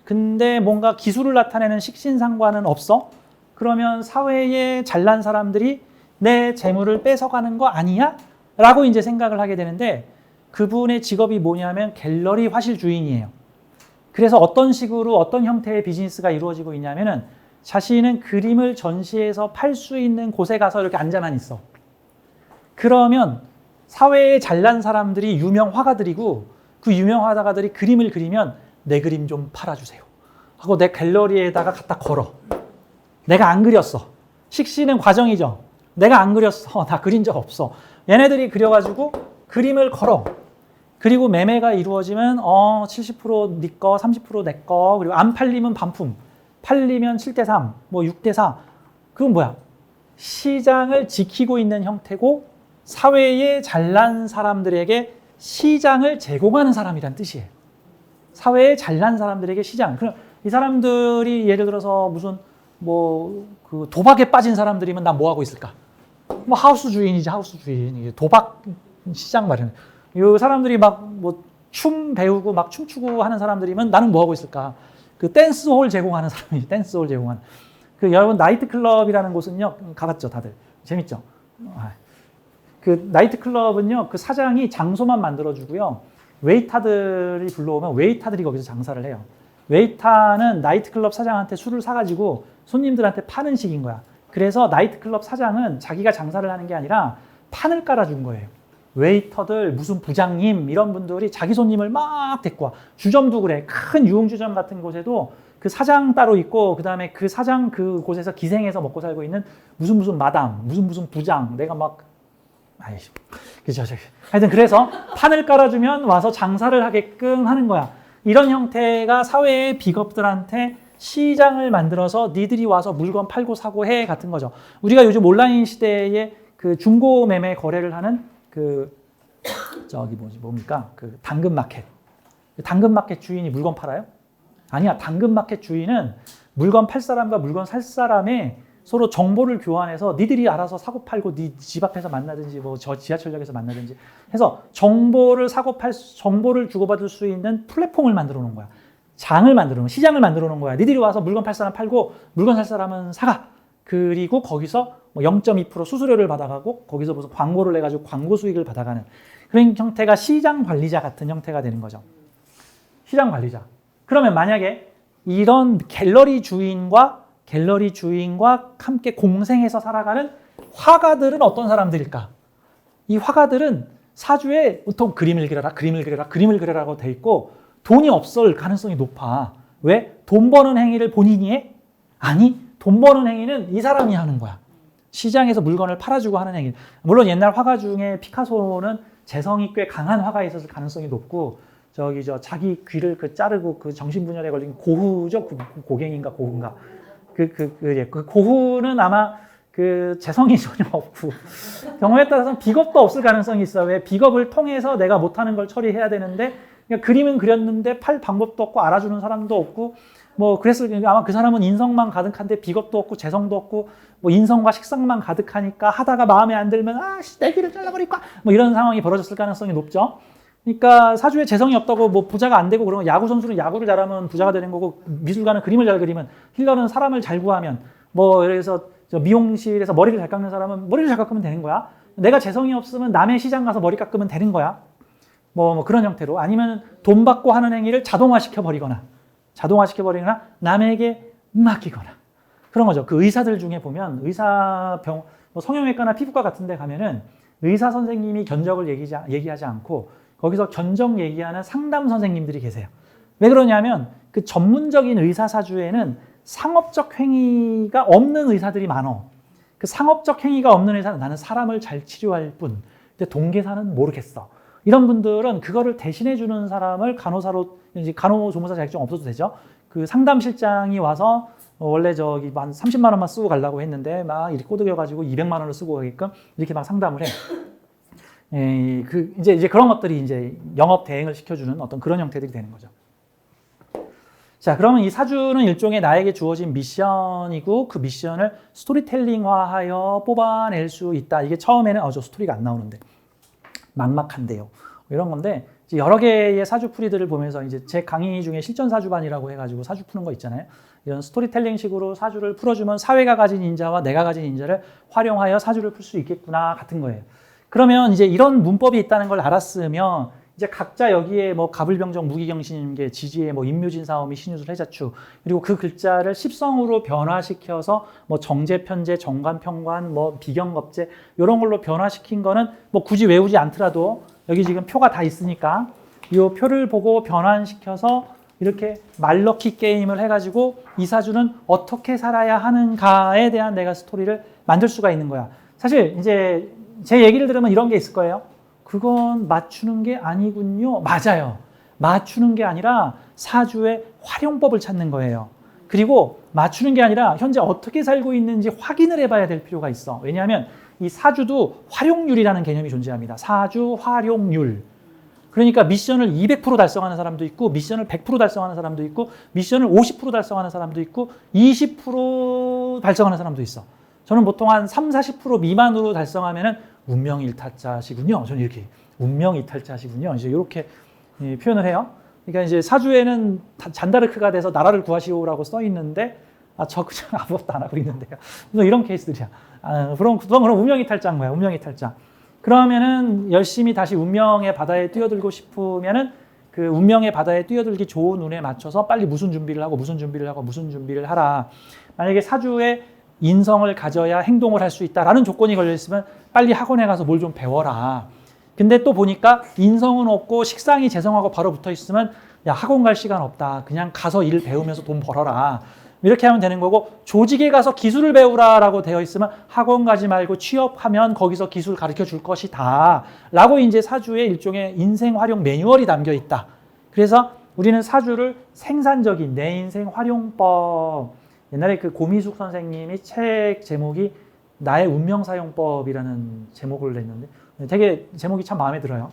근데 뭔가 기술을 나타내는 식신상관은 없어. 그러면 사회에 잘난 사람들이 내 재물을 뺏어가는 거 아니야? 라고 이제 생각을 하게 되는데 그분의 직업이 뭐냐면 갤러리 화실 주인이에요. 그래서 어떤 식으로 어떤 형태의 비즈니스가 이루어지고 있냐면은 자신은 그림을 전시해서 팔 수 있는 곳에 가서 이렇게 앉아만 있어. 그러면 사회에 잘난 사람들이 유명 화가들이고 그 유명 화가들이 그림을 그리면 내 그림 좀 팔아주세요 하고 내 갤러리에다가 갖다 걸어. 내가 안 그렸어. 식신은 과정이죠. 내가 안 그렸어. 나 그린 적 없어. 얘네들이 그려가지고 그림을 걸어. 그리고 매매가 이루어지면 70% 네 거, 30% 내 거, 그리고 안 팔리면 반품. 팔리면 7대3, 뭐 6대4. 그건 뭐야? 시장을 지키고 있는 형태고 사회에 잘난 사람들에게 시장을 제공하는 사람이란 뜻이에요. 사회에 잘난 사람들에게 시장. 그럼 이 사람들이 예를 들어서 무슨 그 도박에 빠진 사람들이면 난 뭐 하고 있을까? 뭐 하우스 주인이지, 하우스 주인. 도박 시장 마련. 이 사람들이 막 춤 배우고 막 춤추고 하는 사람들이면 나는 뭐 하고 있을까? 그 댄스홀 제공하는 사람이지, 댄스홀 제공하는. 그 여러분 나이트클럽이라는 곳은요, 가봤죠, 다들. 재밌죠? 그 나이트클럽은요, 그 사장이 장소만 만들어주고요. 웨이터들이 불러오면 웨이터들이 거기서 장사를 해요. 웨이터는 나이트클럽 사장한테 술을 사가지고 손님들한테 파는 식인 거야. 그래서 나이트클럽 사장은 자기가 장사를 하는 게 아니라 판을 깔아준 거예요. 웨이터들, 무슨 부장님 이런 분들이 자기 손님을 막 데리고 와. 주점도 그래. 큰 유흥주점 같은 곳에도 그 사장 따로 있고 그 다음에 그 사장 그 곳에서 기생해서 먹고 살고 있는 무슨 마담, 무슨 부장. 내가 막 아이씨, 그죠. 하여튼 그래서 판을 깔아주면 와서 장사를 하게끔 하는 거야. 이런 형태가 사회의 비겁들한테 시장을 만들어서 니들이 와서 물건 팔고 사고 해 같은 거죠. 우리가 요즘 온라인 시대에 그 중고 매매 거래를 하는 그 저기 뭡니까? 그 당근마켓. 당근마켓 주인이 물건 팔아요? 아니야. 당근마켓 주인은 물건 팔 사람과 물건 살 사람의 서로 정보를 교환해서 니들이 알아서 사고 팔고 니 집 앞에서 만나든지 뭐 저 지하철역에서 만나든지 해서 정보를 정보를 주고받을 수 있는 플랫폼을 만들어 놓은 거야. 장을 만들어 놓은, 시장을 만들어 놓은 거야. 니들이 와서 물건 팔 사람 팔고 물건 살 사람은 사가. 그리고 거기서 뭐 0.2% 수수료를 받아가고 거기서 무슨 광고를 내가지고 광고 수익을 받아가는 그런 형태가 시장 관리자 같은 형태가 되는 거죠. 시장 관리자. 그러면 만약에 이런 갤러리 주인과 함께 공생해서 살아가는 화가들은 어떤 사람들일까? 이 화가들은 사주에 보통 그림을 그려라고 돼 있고 돈이 없을 가능성이 높아. 왜? 돈 버는 행위를 본인이 해? 아니, 돈 버는 행위는 이 사람이 하는 거야. 시장에서 물건을 팔아주고 하는 행위. 물론 옛날 화가 중에 피카소는 재성이 꽤 강한 화가에 있었을 가능성이 높고 자기 귀를 자르고 그 정신분열에 걸린 고후죠? 고갱인가 고후인가. 그 고후는 아마 그 재성이 전혀 없고 경우에 따라서는 비겁도 없을 가능성이 있어. 왜? 비겁을 통해서 내가 못하는 걸 처리해야 되는데 그러니까 그림은 그렸는데 팔 방법도 없고 알아주는 사람도 없고 뭐 그랬을 아마 그 사람은 인성만 가득한데 비겁도 없고 재성도 없고 뭐 인성과 식상만 가득하니까 하다가 마음에 안 들면 내 귀를 잘라버릴까 뭐 이런 상황이 벌어졌을 가능성이 높죠. 그러니까 사주에 재성이 없다고 뭐 부자가 안 되고 그러면 야구 선수는 야구를 잘하면 부자가 되는 거고 미술가는 그림을 잘 그리면 힐러는 사람을 잘 구하면 뭐 그래서 미용실에서 머리를 잘 깎는 사람은 머리를 잘 깎으면 되는 거야. 내가 재성이 없으면 남의 시장 가서 머리 깎으면 되는 거야. 뭐 그런 형태로 아니면 돈 받고 하는 행위를 자동화시켜 버리거나 남에게 맡기거나 그런 거죠. 그 의사들 중에 보면 뭐 성형외과나 피부과 같은 데 가면은 의사 선생님이 견적을 얘기하지 않고 거기서 견적 얘기하는 상담 선생님들이 계세요. 왜 그러냐면 그 전문적인 의사 사주에는 상업적 행위가 없는 의사들이 많어. 그 상업적 행위가 없는 의사는 나는 사람을 잘 치료할 뿐. 근데 동계사는 모르겠어. 이런 분들은 그거를 대신해 주는 사람을 간호사로 이제 간호조무사 자격증 없어도 되죠. 그 상담실장이 와서 원래 한 30만 원만 쓰고 가려고 했는데 막 이렇게 꼬드겨가지고 200만 원을 쓰고 가게끔 이렇게 막 상담을 해. 이제 그런 것들이 이제 영업 대행을 시켜주는 어떤 그런 형태들이 되는 거죠. 자, 그러면 이 사주는 일종의 나에게 주어진 미션이고 그 미션을 스토리텔링화하여 뽑아낼 수 있다. 이게 처음에는 저 스토리가 안 나오는데 막막한데요. 이런 건데 여러 개의 사주풀이들을 보면서 이제 제 강의 중에 실전 사주반이라고 해가지고 사주 푸는 거 있잖아요. 이런 스토리텔링식으로 사주를 풀어주면 사회가 가진 인자와 내가 가진 인자를 활용하여 사주를 풀 수 있겠구나 같은 거예요. 그러면 이제 이런 문법이 있다는 걸 알았으면 이제 각자 여기에 뭐 갑을병정 무기경신임계 지지에 뭐 임묘진사오미 신유술 해자추 그리고 그 글자를 십성으로 변화시켜서 뭐 정제편제 정관평관 뭐 비경겁제 이런 걸로 변화시킨 거는 뭐 굳이 외우지 않더라도 여기 지금 표가 다 있으니까 이 표를 보고 변환시켜서 이렇게 말넣기 게임을 해가지고 이 사주는 어떻게 살아야 하는가에 대한 내가 스토리를 만들 수가 있는 거야. 사실 이제 제 얘기를 들으면 이런 게 있을 거예요. 그건 맞추는 게 아니군요. 맞아요. 맞추는 게 아니라 사주의 활용법을 찾는 거예요. 그리고 맞추는 게 아니라 현재 어떻게 살고 있는지 확인을 해봐야 될 필요가 있어. 왜냐하면 이 사주도 활용률이라는 개념이 존재합니다. 사주 활용률. 그러니까 미션을 200% 달성하는 사람도 있고 미션을 100% 달성하는 사람도 있고 미션을 50% 달성하는 사람도 있고 20% 달성하는 사람도 있어. 저는 보통 한 30-40% 미만으로 달성하면은 운명일탈자시군요. 저는 이렇게 운명이탈자시군요. 이제 이렇게 표현을 해요. 그러니까 이제 사주에는 잔다르크가 돼서 나라를 구하시오라고 써 있는데 저 그냥 아무것도 안 하고 있는데요. 이런 케이스들이야. 그럼 운명이탈자인 거야. 운명이탈자. 그러면은 열심히 다시 운명의 바다에 뛰어들고 싶으면은 그 운명의 바다에 뛰어들기 좋은 운에 맞춰서 빨리 무슨 준비를 하라. 만약에 사주에 인성을 가져야 행동을 할 수 있다라는 조건이 걸려 있으면 빨리 학원에 가서 뭘 좀 배워라. 근데 또 보니까 인성은 없고 식상이 재성하고 바로 붙어 있으면 야 학원 갈 시간 없다. 그냥 가서 일 배우면서 돈 벌어라. 이렇게 하면 되는 거고, 조직에 가서 기술을 배우라라고 되어 있으면 학원 가지 말고 취업하면 거기서 기술 가르쳐 줄 것이다 라고 이제 사주에 일종의 인생 활용 매뉴얼이 담겨 있다. 그래서 우리는 사주를 생산적인 내 인생 활용법, 옛날에 그 고미숙 선생님이 책 제목이 나의 운명 사용법이라는 제목을 냈는데 되게 제목이 참 마음에 들어요.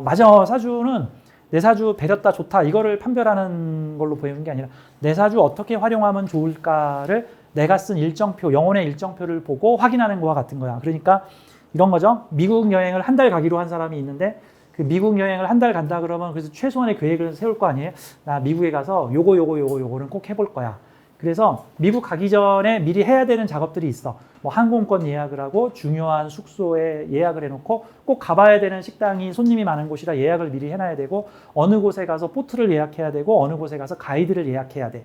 맞아. 사주는 내 사주 배렸다 좋다 이거를 판별하는 걸로 보이는 게 아니라 내 사주 어떻게 활용하면 좋을까를 내가 쓴 일정표, 영혼의 일정표를 보고 확인하는 거와 같은 거야. 그러니까 이런 거죠. 미국 여행을 한 달 가기로 한 사람이 있는데 그 미국 여행을 한 달 간다 그러면 그래서 최소한의 계획을 세울 거 아니에요. 나 미국에 가서 요거는 꼭 해볼 거야. 그래서 미국 가기 전에 미리 해야 되는 작업들이 있어. 뭐 항공권 예약을 하고 중요한 숙소에 예약을 해놓고 꼭 가봐야 되는 식당이 손님이 많은 곳이라 예약을 미리 해놔야 되고 어느 곳에 가서 포트를 예약해야 되고 어느 곳에 가서 가이드를 예약해야 돼.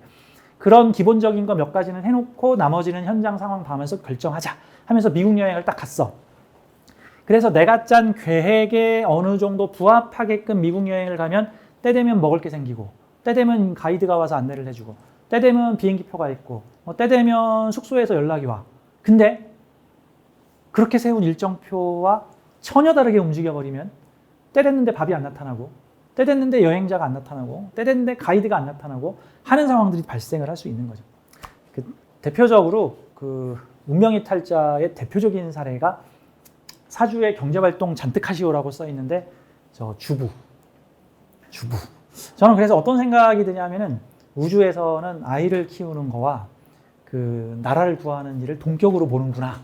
그런 기본적인 거 몇 가지는 해놓고 나머지는 현장 상황 봐면서 결정하자 하면서 미국 여행을 딱 갔어. 그래서 내가 짠 계획에 어느 정도 부합하게끔 미국 여행을 가면 때 되면 먹을 게 생기고 때 되면 가이드가 와서 안내를 해주고 때 되면 비행기표가 있고 때 되면 숙소에서 연락이 와. 근데 그렇게 세운 일정표와 전혀 다르게 움직여버리면 때 됐는데 밥이 안 나타나고 때 됐는데 여행자가 안 나타나고 때 됐는데 가이드가 안 나타나고 하는 상황들이 발생을 할 수 있는 거죠. 대표적으로 그 운명이탈자의 대표적인 사례가 사주에 경제활동 잔뜩 하시오라고 써 있는데 저 주부. 저는 그래서 어떤 생각이 드냐면은 우주에서는 아이를 키우는 거와 그 나라를 구하는 일을 동격으로 보는구나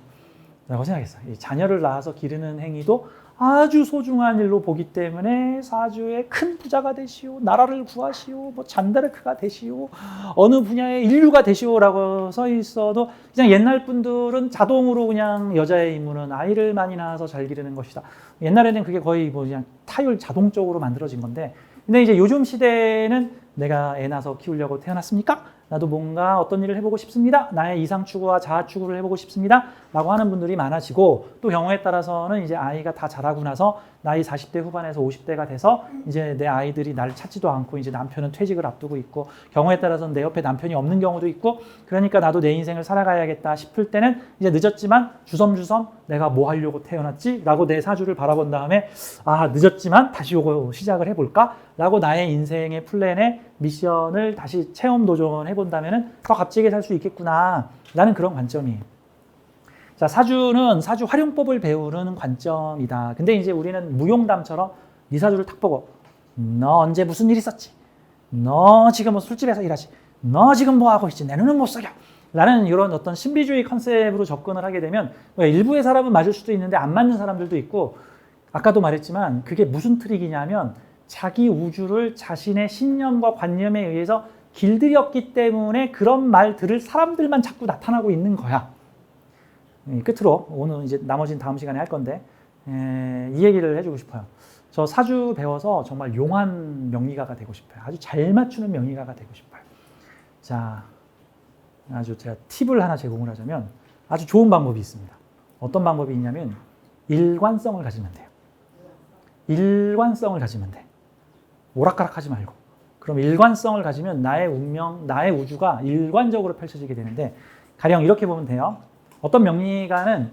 라고 생각했어요. 이 자녀를 낳아서 기르는 행위도 아주 소중한 일로 보기 때문에 사주에 큰 부자가 되시오, 나라를 구하시오, 뭐 잔다르크가 되시오, 어느 분야의 인류가 되시오라고 써 있어도 그냥 옛날 분들은 자동으로 그냥 여자의 임무는 아이를 많이 낳아서 잘 기르는 것이다. 옛날에는 그게 거의 뭐 그냥 타율 자동적으로 만들어진 건데, 근데 이제 요즘 시대에는 내가 애 낳아서 키우려고 태어났습니까? 나도 뭔가 어떤 일을 해보고 싶습니다. 나의 이상 추구와 자아 추구를 해보고 싶습니다. 라고 하는 분들이 많아지고 또 경우에 따라서는 이제 아이가 다 자라고 나서 나이 40대 후반에서 50대가 돼서 이제 내 아이들이 나를 찾지도 않고 이제 남편은 퇴직을 앞두고 있고 경우에 따라서는 내 옆에 남편이 없는 경우도 있고 그러니까 나도 내 인생을 살아가야겠다 싶을 때는 이제 늦었지만 주섬주섬 내가 뭐 하려고 태어났지? 라고 내 사주를 바라본 다음에 아 늦었지만 다시 요거 시작을 해볼까? 라고 나의 인생의 플랜에 미션을 다시 체험 도전해본다면 더 값지게 살 수 있겠구나 라는 그런 관점이에요. 자, 사주는 사주 활용법을 배우는 관점이다. 근데 이제 우리는 무용담처럼 네 사주를 딱 보고 너 언제 무슨 일 있었지? 너 지금 뭐 술집에서 일하지? 너 지금 뭐 하고 있지? 내 눈은 못 속여. 라는 이런 어떤 신비주의 컨셉으로 접근을 하게 되면 일부의 사람은 맞을 수도 있는데 안 맞는 사람들도 있고 아까도 말했지만 그게 무슨 트릭이냐면 자기 우주를 자신의 신념과 관념에 의해서 길들였기 때문에 그런 말 들을 사람들만 자꾸 나타나고 있는 거야. 끝으로 오늘 이제 나머지는 다음 시간에 할 건데 이 얘기를 해주고 싶어요. 저 사주 배워서 정말 용한 명리가가 되고 싶어요. 아주 잘 맞추는 명리가가 되고 싶어요. 자, 아주 제가 팁을 하나 제공을 하자면 아주 좋은 방법이 있습니다. 어떤 방법이 있냐면 일관성을 가지면 돼요. 일관성을 가지면 돼. 오락가락하지 말고. 그럼 일관성을 가지면 나의 운명, 나의 우주가 일관적으로 펼쳐지게 되는데 가령 이렇게 보면 돼요. 어떤 명리가는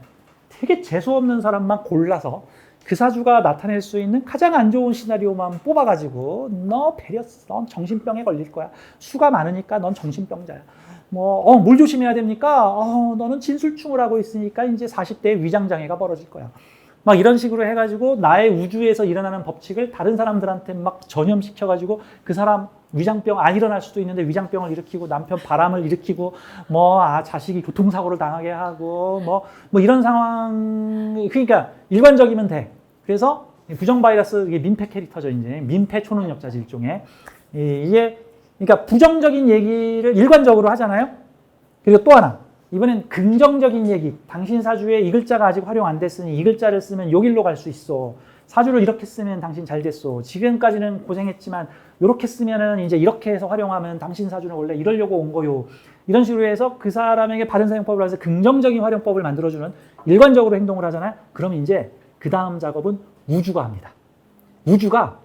되게 재수없는 사람만 골라서 그 사주가 나타낼 수 있는 가장 안 좋은 시나리오만 뽑아가지고 너 배렸어. 넌 정신병에 걸릴 거야. 수가 많으니까 넌 정신병자야. 뭘 조심해야 됩니까? 너는 진술충을 하고 있으니까 이제 40대에 위장장애가 벌어질 거야. 막 이런 식으로 해가지고 나의 우주에서 일어나는 법칙을 다른 사람들한테 막 전염시켜가지고 그 사람 위장병 안 일어날 수도 있는데 위장병을 일으키고 남편 바람을 일으키고 자식이 교통사고를 당하게 하고 뭐 이런 상황. 그러니까 일관적이면 돼. 그래서 부정 바이러스 이게 민폐 캐릭터죠. 이제 민폐 초능력자지 일종의. 이게 그러니까 부정적인 얘기를 일관적으로 하잖아요. 그리고 또 하나. 이번엔 긍정적인 얘기. 당신 사주에 이 글자가 아직 활용 안 됐으니 이 글자를 쓰면 요 길로 갈 수 있어. 사주를 이렇게 쓰면 당신 잘 됐어. 지금까지는 고생했지만 이렇게 쓰면은 이제 이렇게 해서 활용하면 당신 사주는 원래 이러려고 온 거요. 이런 식으로 해서 그 사람에게 바른 사용법을 해서 긍정적인 활용법을 만들어주는 일관적으로 행동을 하잖아요. 그럼 이제 그 다음 작업은 우주가 합니다. 우주가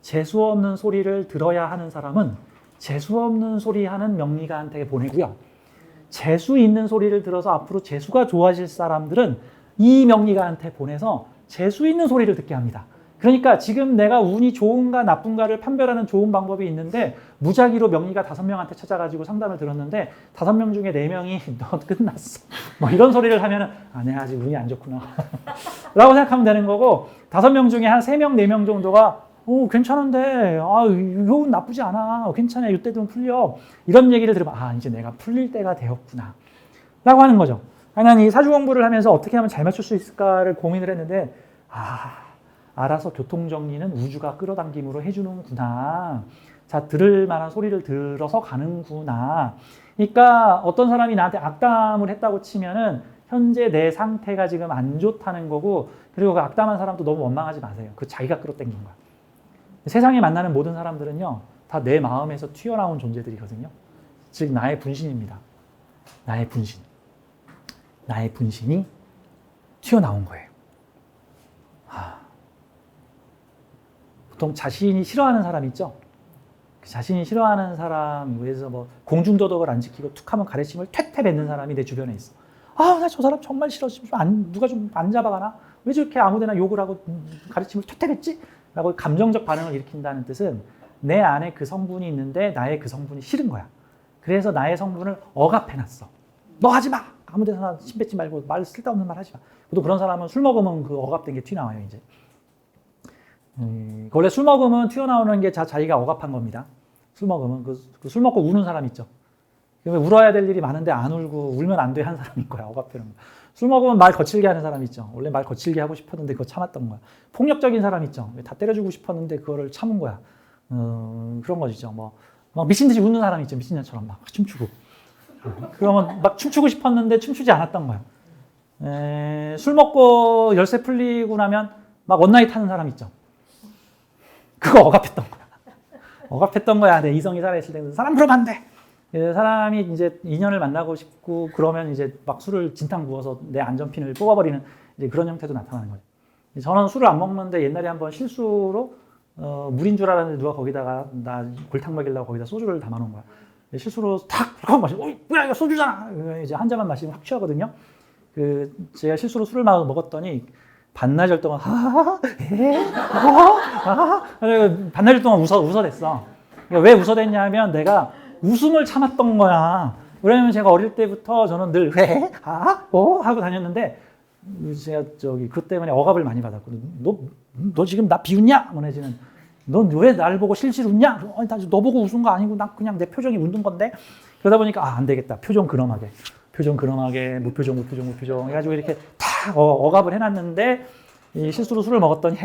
재수없는 소리를 들어야 하는 사람은 재수 없는 소리 하는 명리가한테 보내고요. 재수 있는 소리를 들어서 앞으로 재수가 좋아질 사람들은 이 명리가한테 보내서 재수 있는 소리를 듣게 합니다. 그러니까 지금 내가 운이 좋은가 나쁜가를 판별하는 좋은 방법이 있는데 무작위로 명리가 5명한테 찾아가지고 상담을 들었는데 5명 중에 4명이 너 끝났어. 뭐 이런 소리를 하면은 아, 내가 아직 운이 안 좋구나. 라고 생각하면 되는 거고 5명 중에 한 3명, 4명 정도가 괜찮은데 이거 나쁘지 않아. 괜찮아. 이때 좀 풀려. 이런 얘기를 들으면 이제 내가 풀릴 때가 되었구나. 라고 하는 거죠. 나는 이 사주 공부를 하면서 어떻게 하면 잘 맞출 수 있을까를 고민을 했는데 알아서 교통정리는 우주가 끌어당김으로 해주는구나. 자, 들을 만한 소리를 들어서 가는구나. 그러니까 어떤 사람이 나한테 악담을 했다고 치면은 현재 내 상태가 지금 안 좋다는 거고 그리고 그 악담한 사람도 너무 원망하지 마세요. 그 자기가 끌어당긴 거야. 세상에 만나는 모든 사람들은요. 다 내 마음에서 튀어나온 존재들이거든요. 즉 나의 분신입니다. 나의 분신. 나의 분신이 튀어나온 거예요. 보통 자신이 싫어하는 사람 있죠? 자신이 싫어하는 사람 위해서 뭐 공중도덕을 안 지키고 툭 하면 가래침을 퇴퇴 뱉는 사람이 내 주변에 있어. 나 저 사람 정말 싫어. 누가 좀 안 잡아가나? 왜 저렇게 아무데나 욕을 하고 가래침을 퇴퇴 뱉지? 라고 감정적 반응을 일으킨다는 뜻은 내 안에 그 성분이 있는데 나의 그 성분이 싫은 거야. 그래서 나의 성분을 억압해놨어. 너 하지 마! 아무데나 침 뱉지 말고 쓸데없는 말 하지 마. 또 그런 사람은 술 먹으면 그 억압된 게 튀어나와요, 이제. 원래 술 먹으면 튀어나오는 게 자기가 억압한 겁니다. 술 먹으면 술 먹고 우는 사람 있죠. 울어야 될 일이 많은데 안 울고 울면 안 돼 한 사람인 거야. 억압되는 거야. 술 먹으면 말 거칠게 하는 사람 있죠. 원래 말 거칠게 하고 싶었는데 그거 참았던 거야. 폭력적인 사람 있죠. 다 때려주고 싶었는데 그거를 참은 거야. 그런 거죠. 막 미친 듯이 웃는 사람 있죠. 미친년처럼 막 춤추고. 그러면 막 춤추고 싶었는데 춤추지 않았던 거야. 술 먹고 열쇠 풀리고 나면 막 원나잇 하는 사람 있죠. 그거 억압했던 거야. 억압했던 거야. 내 이성이 살아있을 때 사람 그러면 안 돼. 사람이 이제 인연을 만나고 싶고 그러면 이제 막 술을 진탕 부어서 내 안전핀을 뽑아버리는 이제 그런 형태도 나타나는 거죠. 저는 술을 안 먹는데 옛날에 한번 실수로 물인 줄 알았는데 누가 거기다가 나 골탕 먹이려고 거기다 소주를 담아놓은 거야. 실수로 탁 불컥 마시고 뭐야 이거 소주잖아. 이제 한 잔만 마시면 확 취하거든요. 제가 실수로 술을 먹었더니 반나절 동안 반나절 동안 웃어댔어. 왜 웃어댔냐면 내가 웃음을 참았던 거야. 왜냐면 제가 어릴 때부터 저는 늘 하고 다녔는데 제가 그것 때문에 억압을 많이 받았거든. 너 지금 나 비웃냐? 문혜진은 넌 왜 나를 보고 실실 웃냐? 너 보고 웃은 거 아니고 나 그냥 내 표정이 웃는 건데. 그러다 보니까 안 되겠다. 표정 근엄하게 무표정 해가지고 이렇게 다 억압을 해놨는데 이 실수로 술을 먹었더니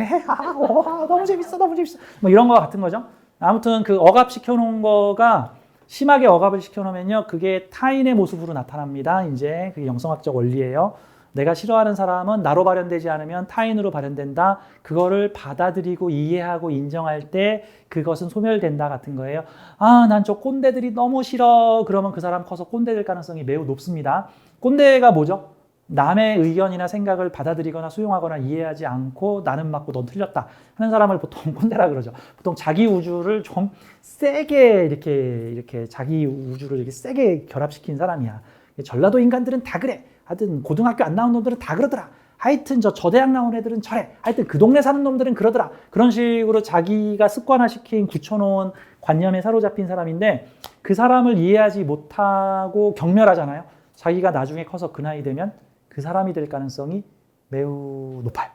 너무 재밌어 뭐 이런 거 같은 거죠. 아무튼 그 억압시켜 놓은 거가 심하게 억압을 시켜 놓으면요 그게 타인의 모습으로 나타납니다. 이제 그게 영성학적 원리예요. 내가 싫어하는 사람은 나로 발현되지 않으면 타인으로 발현된다. 그거를 받아들이고 이해하고 인정할 때 그것은 소멸된다 같은 거예요. 난 저 꼰대들이 너무 싫어. 그러면 그 사람 커서 꼰대 될 가능성이 매우 높습니다. 꼰대가 뭐죠? 남의 의견이나 생각을 받아들이거나 수용하거나 이해하지 않고 나는 맞고 넌 틀렸다 하는 사람을 보통 꼰대라 그러죠. 보통 자기 우주를 좀 세게 이렇게 자기 우주를 이렇게 세게 결합시킨 사람이야. 전라도 인간들은 다 그래. 하여튼 고등학교 안 나온 놈들은 다 그러더라. 하여튼 저 대학 나온 애들은 저래. 하여튼 그 동네 사는 놈들은 그러더라. 그런 식으로 자기가 습관화시킨 굳혀놓은 관념에 사로잡힌 사람인데 그 사람을 이해하지 못하고 경멸하잖아요. 자기가 나중에 커서 그 나이 되면 그 사람이 될 가능성이 매우 높아요.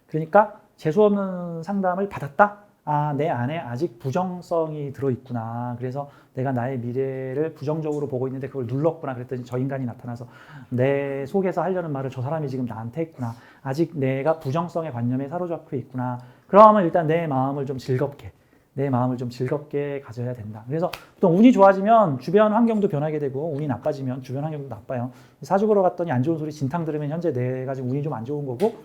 그러니까 재수없는 상담을 받았다. 내 안에 아직 부정성이 들어있구나. 그래서 내가 나의 미래를 부정적으로 보고 있는데 그걸 눌렀구나. 그랬더니 저 인간이 나타나서 내 속에서 하려는 말을 저 사람이 지금 나한테 했구나. 아직 내가 부정성의 관념에 사로잡혀 있구나. 그러면 일단 내 마음을 좀 즐겁게 가져야 된다. 그래서 보통 운이 좋아지면 주변 환경도 변하게 되고 운이 나빠지면 주변 환경도 나빠요. 사주 보러 갔더니 안 좋은 소리 진탕 들으면 현재 내가 지금 운이 좀 안 좋은 거고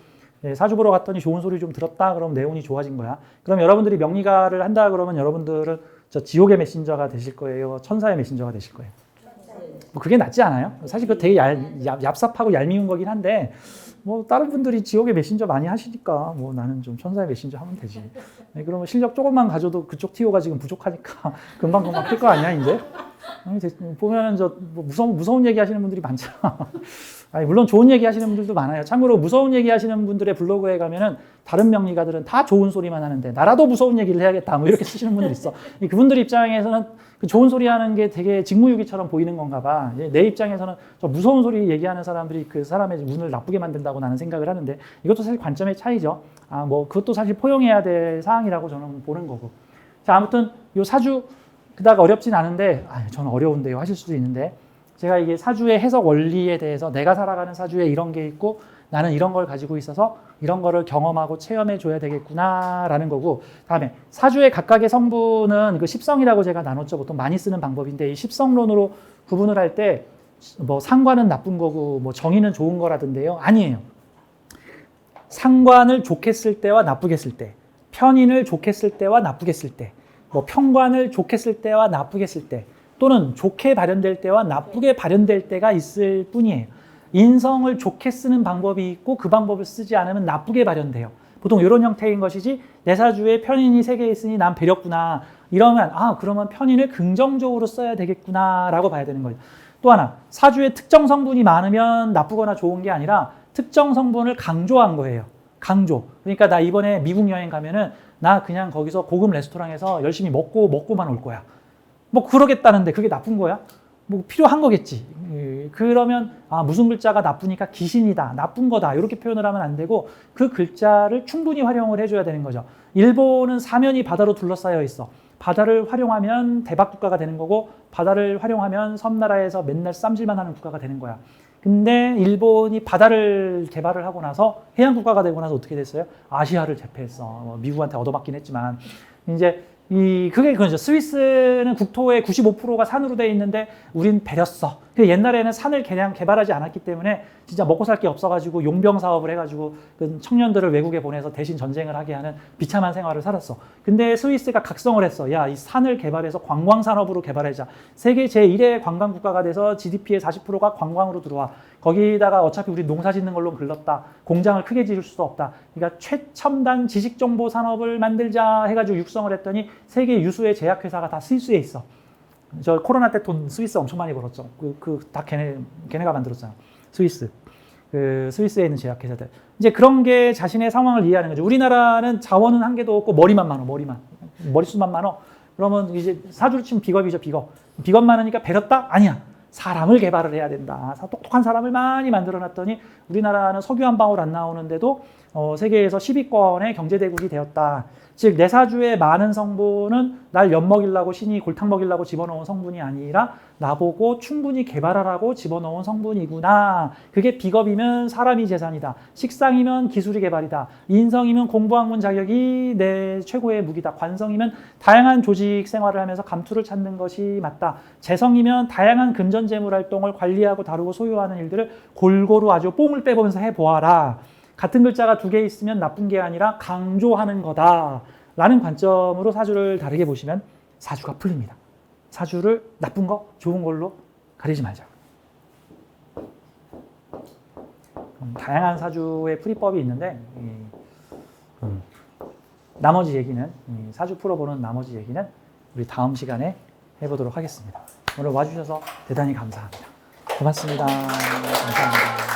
사주 보러 갔더니 좋은 소리 좀 들었다 그러면 내 운이 좋아진 거야. 그럼 여러분들이 명리가를 한다 그러면 여러분들은 저 지옥의 메신저가 되실 거예요? 천사의 메신저가 되실 거예요? 뭐 그게 낫지 않아요? 사실 그거 되게 얍삽하고 얄미운 거긴 한데 뭐 다른 분들이 지옥의 메신저 많이 하시니까 뭐 나는 좀 천사의 메신저 하면 되지. 네, 그러면 실력 조금만 가져도 그쪽 티오가 지금 부족하니까 금방 뜰 거 아니야 이제? 보면은 뭐 무서운 얘기 하시는 분들이 많잖아. 아니, 물론 좋은 얘기 하시는 분들도 많아요. 참고로 무서운 얘기 하시는 분들의 블로그에 가면은 다른 명리가들은 다 좋은 소리만 하는데 나라도 무서운 얘기를 해야겠다 뭐 이렇게 쓰시는 분들이 있어. 그분들 입장에서는 그 좋은 소리 하는 게 되게 직무유기처럼 보이는 건가 봐. 내 입장에서는 저 무서운 소리 얘기하는 사람들이 그 사람의 운을 나쁘게 만든다고 나는 생각을 하는데 이것도 사실 관점의 차이죠. 뭐 그것도 사실 포용해야 될 사항이라고 저는 보는 거고. 자, 아무튼 요 사주 그다가 어렵진 않은데 저는 어려운데요 하실 수도 있는데 제가 이게 사주의 해석 원리에 대해서 내가 살아가는 사주에 이런 게 있고 나는 이런 걸 가지고 있어서 이런 거를 경험하고 체험해 줘야 되겠구나라는 거고, 다음에 사주의 각각의 성분은 그 십성이라고 제가 나눴죠. 보통 많이 쓰는 방법인데 이 십성론으로 구분을 할 때 뭐 상관은 나쁜 거고 뭐 정의는 좋은 거라던데요. 아니에요. 상관을 좋게 쓸 때와 나쁘게 쓸 때, 편인을 좋게 쓸 때와 나쁘게 쓸 때, 뭐 평관을 좋게 쓸 때와 나쁘게 쓸 때, 또는 좋게 발현될 때와 나쁘게 발현될 때가 있을 뿐이에요. 인성을 좋게 쓰는 방법이 있고 그 방법을 쓰지 않으면 나쁘게 발현돼요. 보통 이런 형태인 것이지 내 사주에 편인이 3개 있으니 난 배렸구나 이러면 그러면 편인을 긍정적으로 써야 되겠구나 라고 봐야 되는 거예요. 또 하나, 사주에 특정 성분이 많으면 나쁘거나 좋은 게 아니라 특정 성분을 강조한 거예요. 강조. 그러니까 나 이번에 미국 여행 가면은 나 그냥 거기서 고급 레스토랑에서 열심히 먹고만 올 거야. 뭐 그러겠다는데 그게 나쁜 거야? 뭐 필요한 거겠지. 그러면 무슨 글자가 나쁘니까 귀신이다, 나쁜 거다 이렇게 표현을 하면 안 되고 그 글자를 충분히 활용을 해줘야 되는 거죠. 일본은 사면이 바다로 둘러싸여 있어. 바다를 활용하면 대박 국가가 되는 거고 바다를 활용하면 섬나라에서 맨날 쌈질만 하는 국가가 되는 거야. 근데 일본이 바다를 개발을 하고 나서 해양 국가가 되고 나서 어떻게 됐어요? 아시아를 제패했어. 미국한테 얻어맞긴 했지만 이제 그게 그거죠. 스위스는 국토의 95%가 산으로 돼 있는데 우린 배렸어. 옛날에는 산을 그냥 개발하지 않았기 때문에 진짜 먹고 살 게 없어가지고 용병 사업을 해가지고 그 청년들을 외국에 보내서 대신 전쟁을 하게 하는 비참한 생활을 살았어. 근데 스위스가 각성을 했어. 야, 이 산을 개발해서 관광 산업으로 개발하자. 세계 제1의 관광 국가가 돼서 GDP의 40%가 관광으로 들어와. 거기다가 어차피 우리 농사 짓는 걸로 글렀다. 공장을 크게 지을 수도 없다. 그러니까 최첨단 지식정보 산업을 만들자 해가지고 육성을 했더니 세계 유수의 제약회사가 다 스위스에 있어. 저 코로나 때 돈 스위스 엄청 많이 벌었죠. 다 걔네가 만들었잖아. 스위스. 스위스에 있는 제약회사들. 이제 그런 게 자신의 상황을 이해하는 거죠. 우리나라는 자원은 한 개도 없고 머리만 많어, 머릿수만 많어. 그러면 이제 사주로 치면 비겁이죠, 비겁. 비겁 많으니까 배렸다? 아니야. 사람을 개발을 해야 된다. 똑똑한 사람을 많이 만들어 놨더니 우리나라는 석유 한 방울 안 나오는데도 세계에서 10위권의 경제대국이 되었다. 즉 내 사주에 많은 성분은 날 엿먹이려고 신이 골탕 먹이려고 집어넣은 성분이 아니라 나보고 충분히 개발하라고 집어넣은 성분이구나. 그게 비겁이면 사람이 재산이다. 식상이면 기술이 개발이다. 인성이면 공부학문 자격이 내 최고의 무기다. 관성이면 다양한 조직 생활을 하면서 감투를 찾는 것이 맞다. 재성이면 다양한 금전재물 활동을 관리하고 다루고 소유하는 일들을 골고루 아주 뽕을 빼보면서 해보아라. 같은 글자가 2개 있으면 나쁜 게 아니라 강조하는 거다 라는 관점으로 사주를 다르게 보시면 사주가 풀립니다. 사주를 나쁜 거, 좋은 걸로 가리지 말자. 다양한 사주의 풀이법이 있는데 나머지 얘기는 사주 풀어보는 나머지 얘기는 우리 다음 시간에 해보도록 하겠습니다. 오늘 와주셔서 대단히 감사합니다. 고맙습니다. 감사합니다.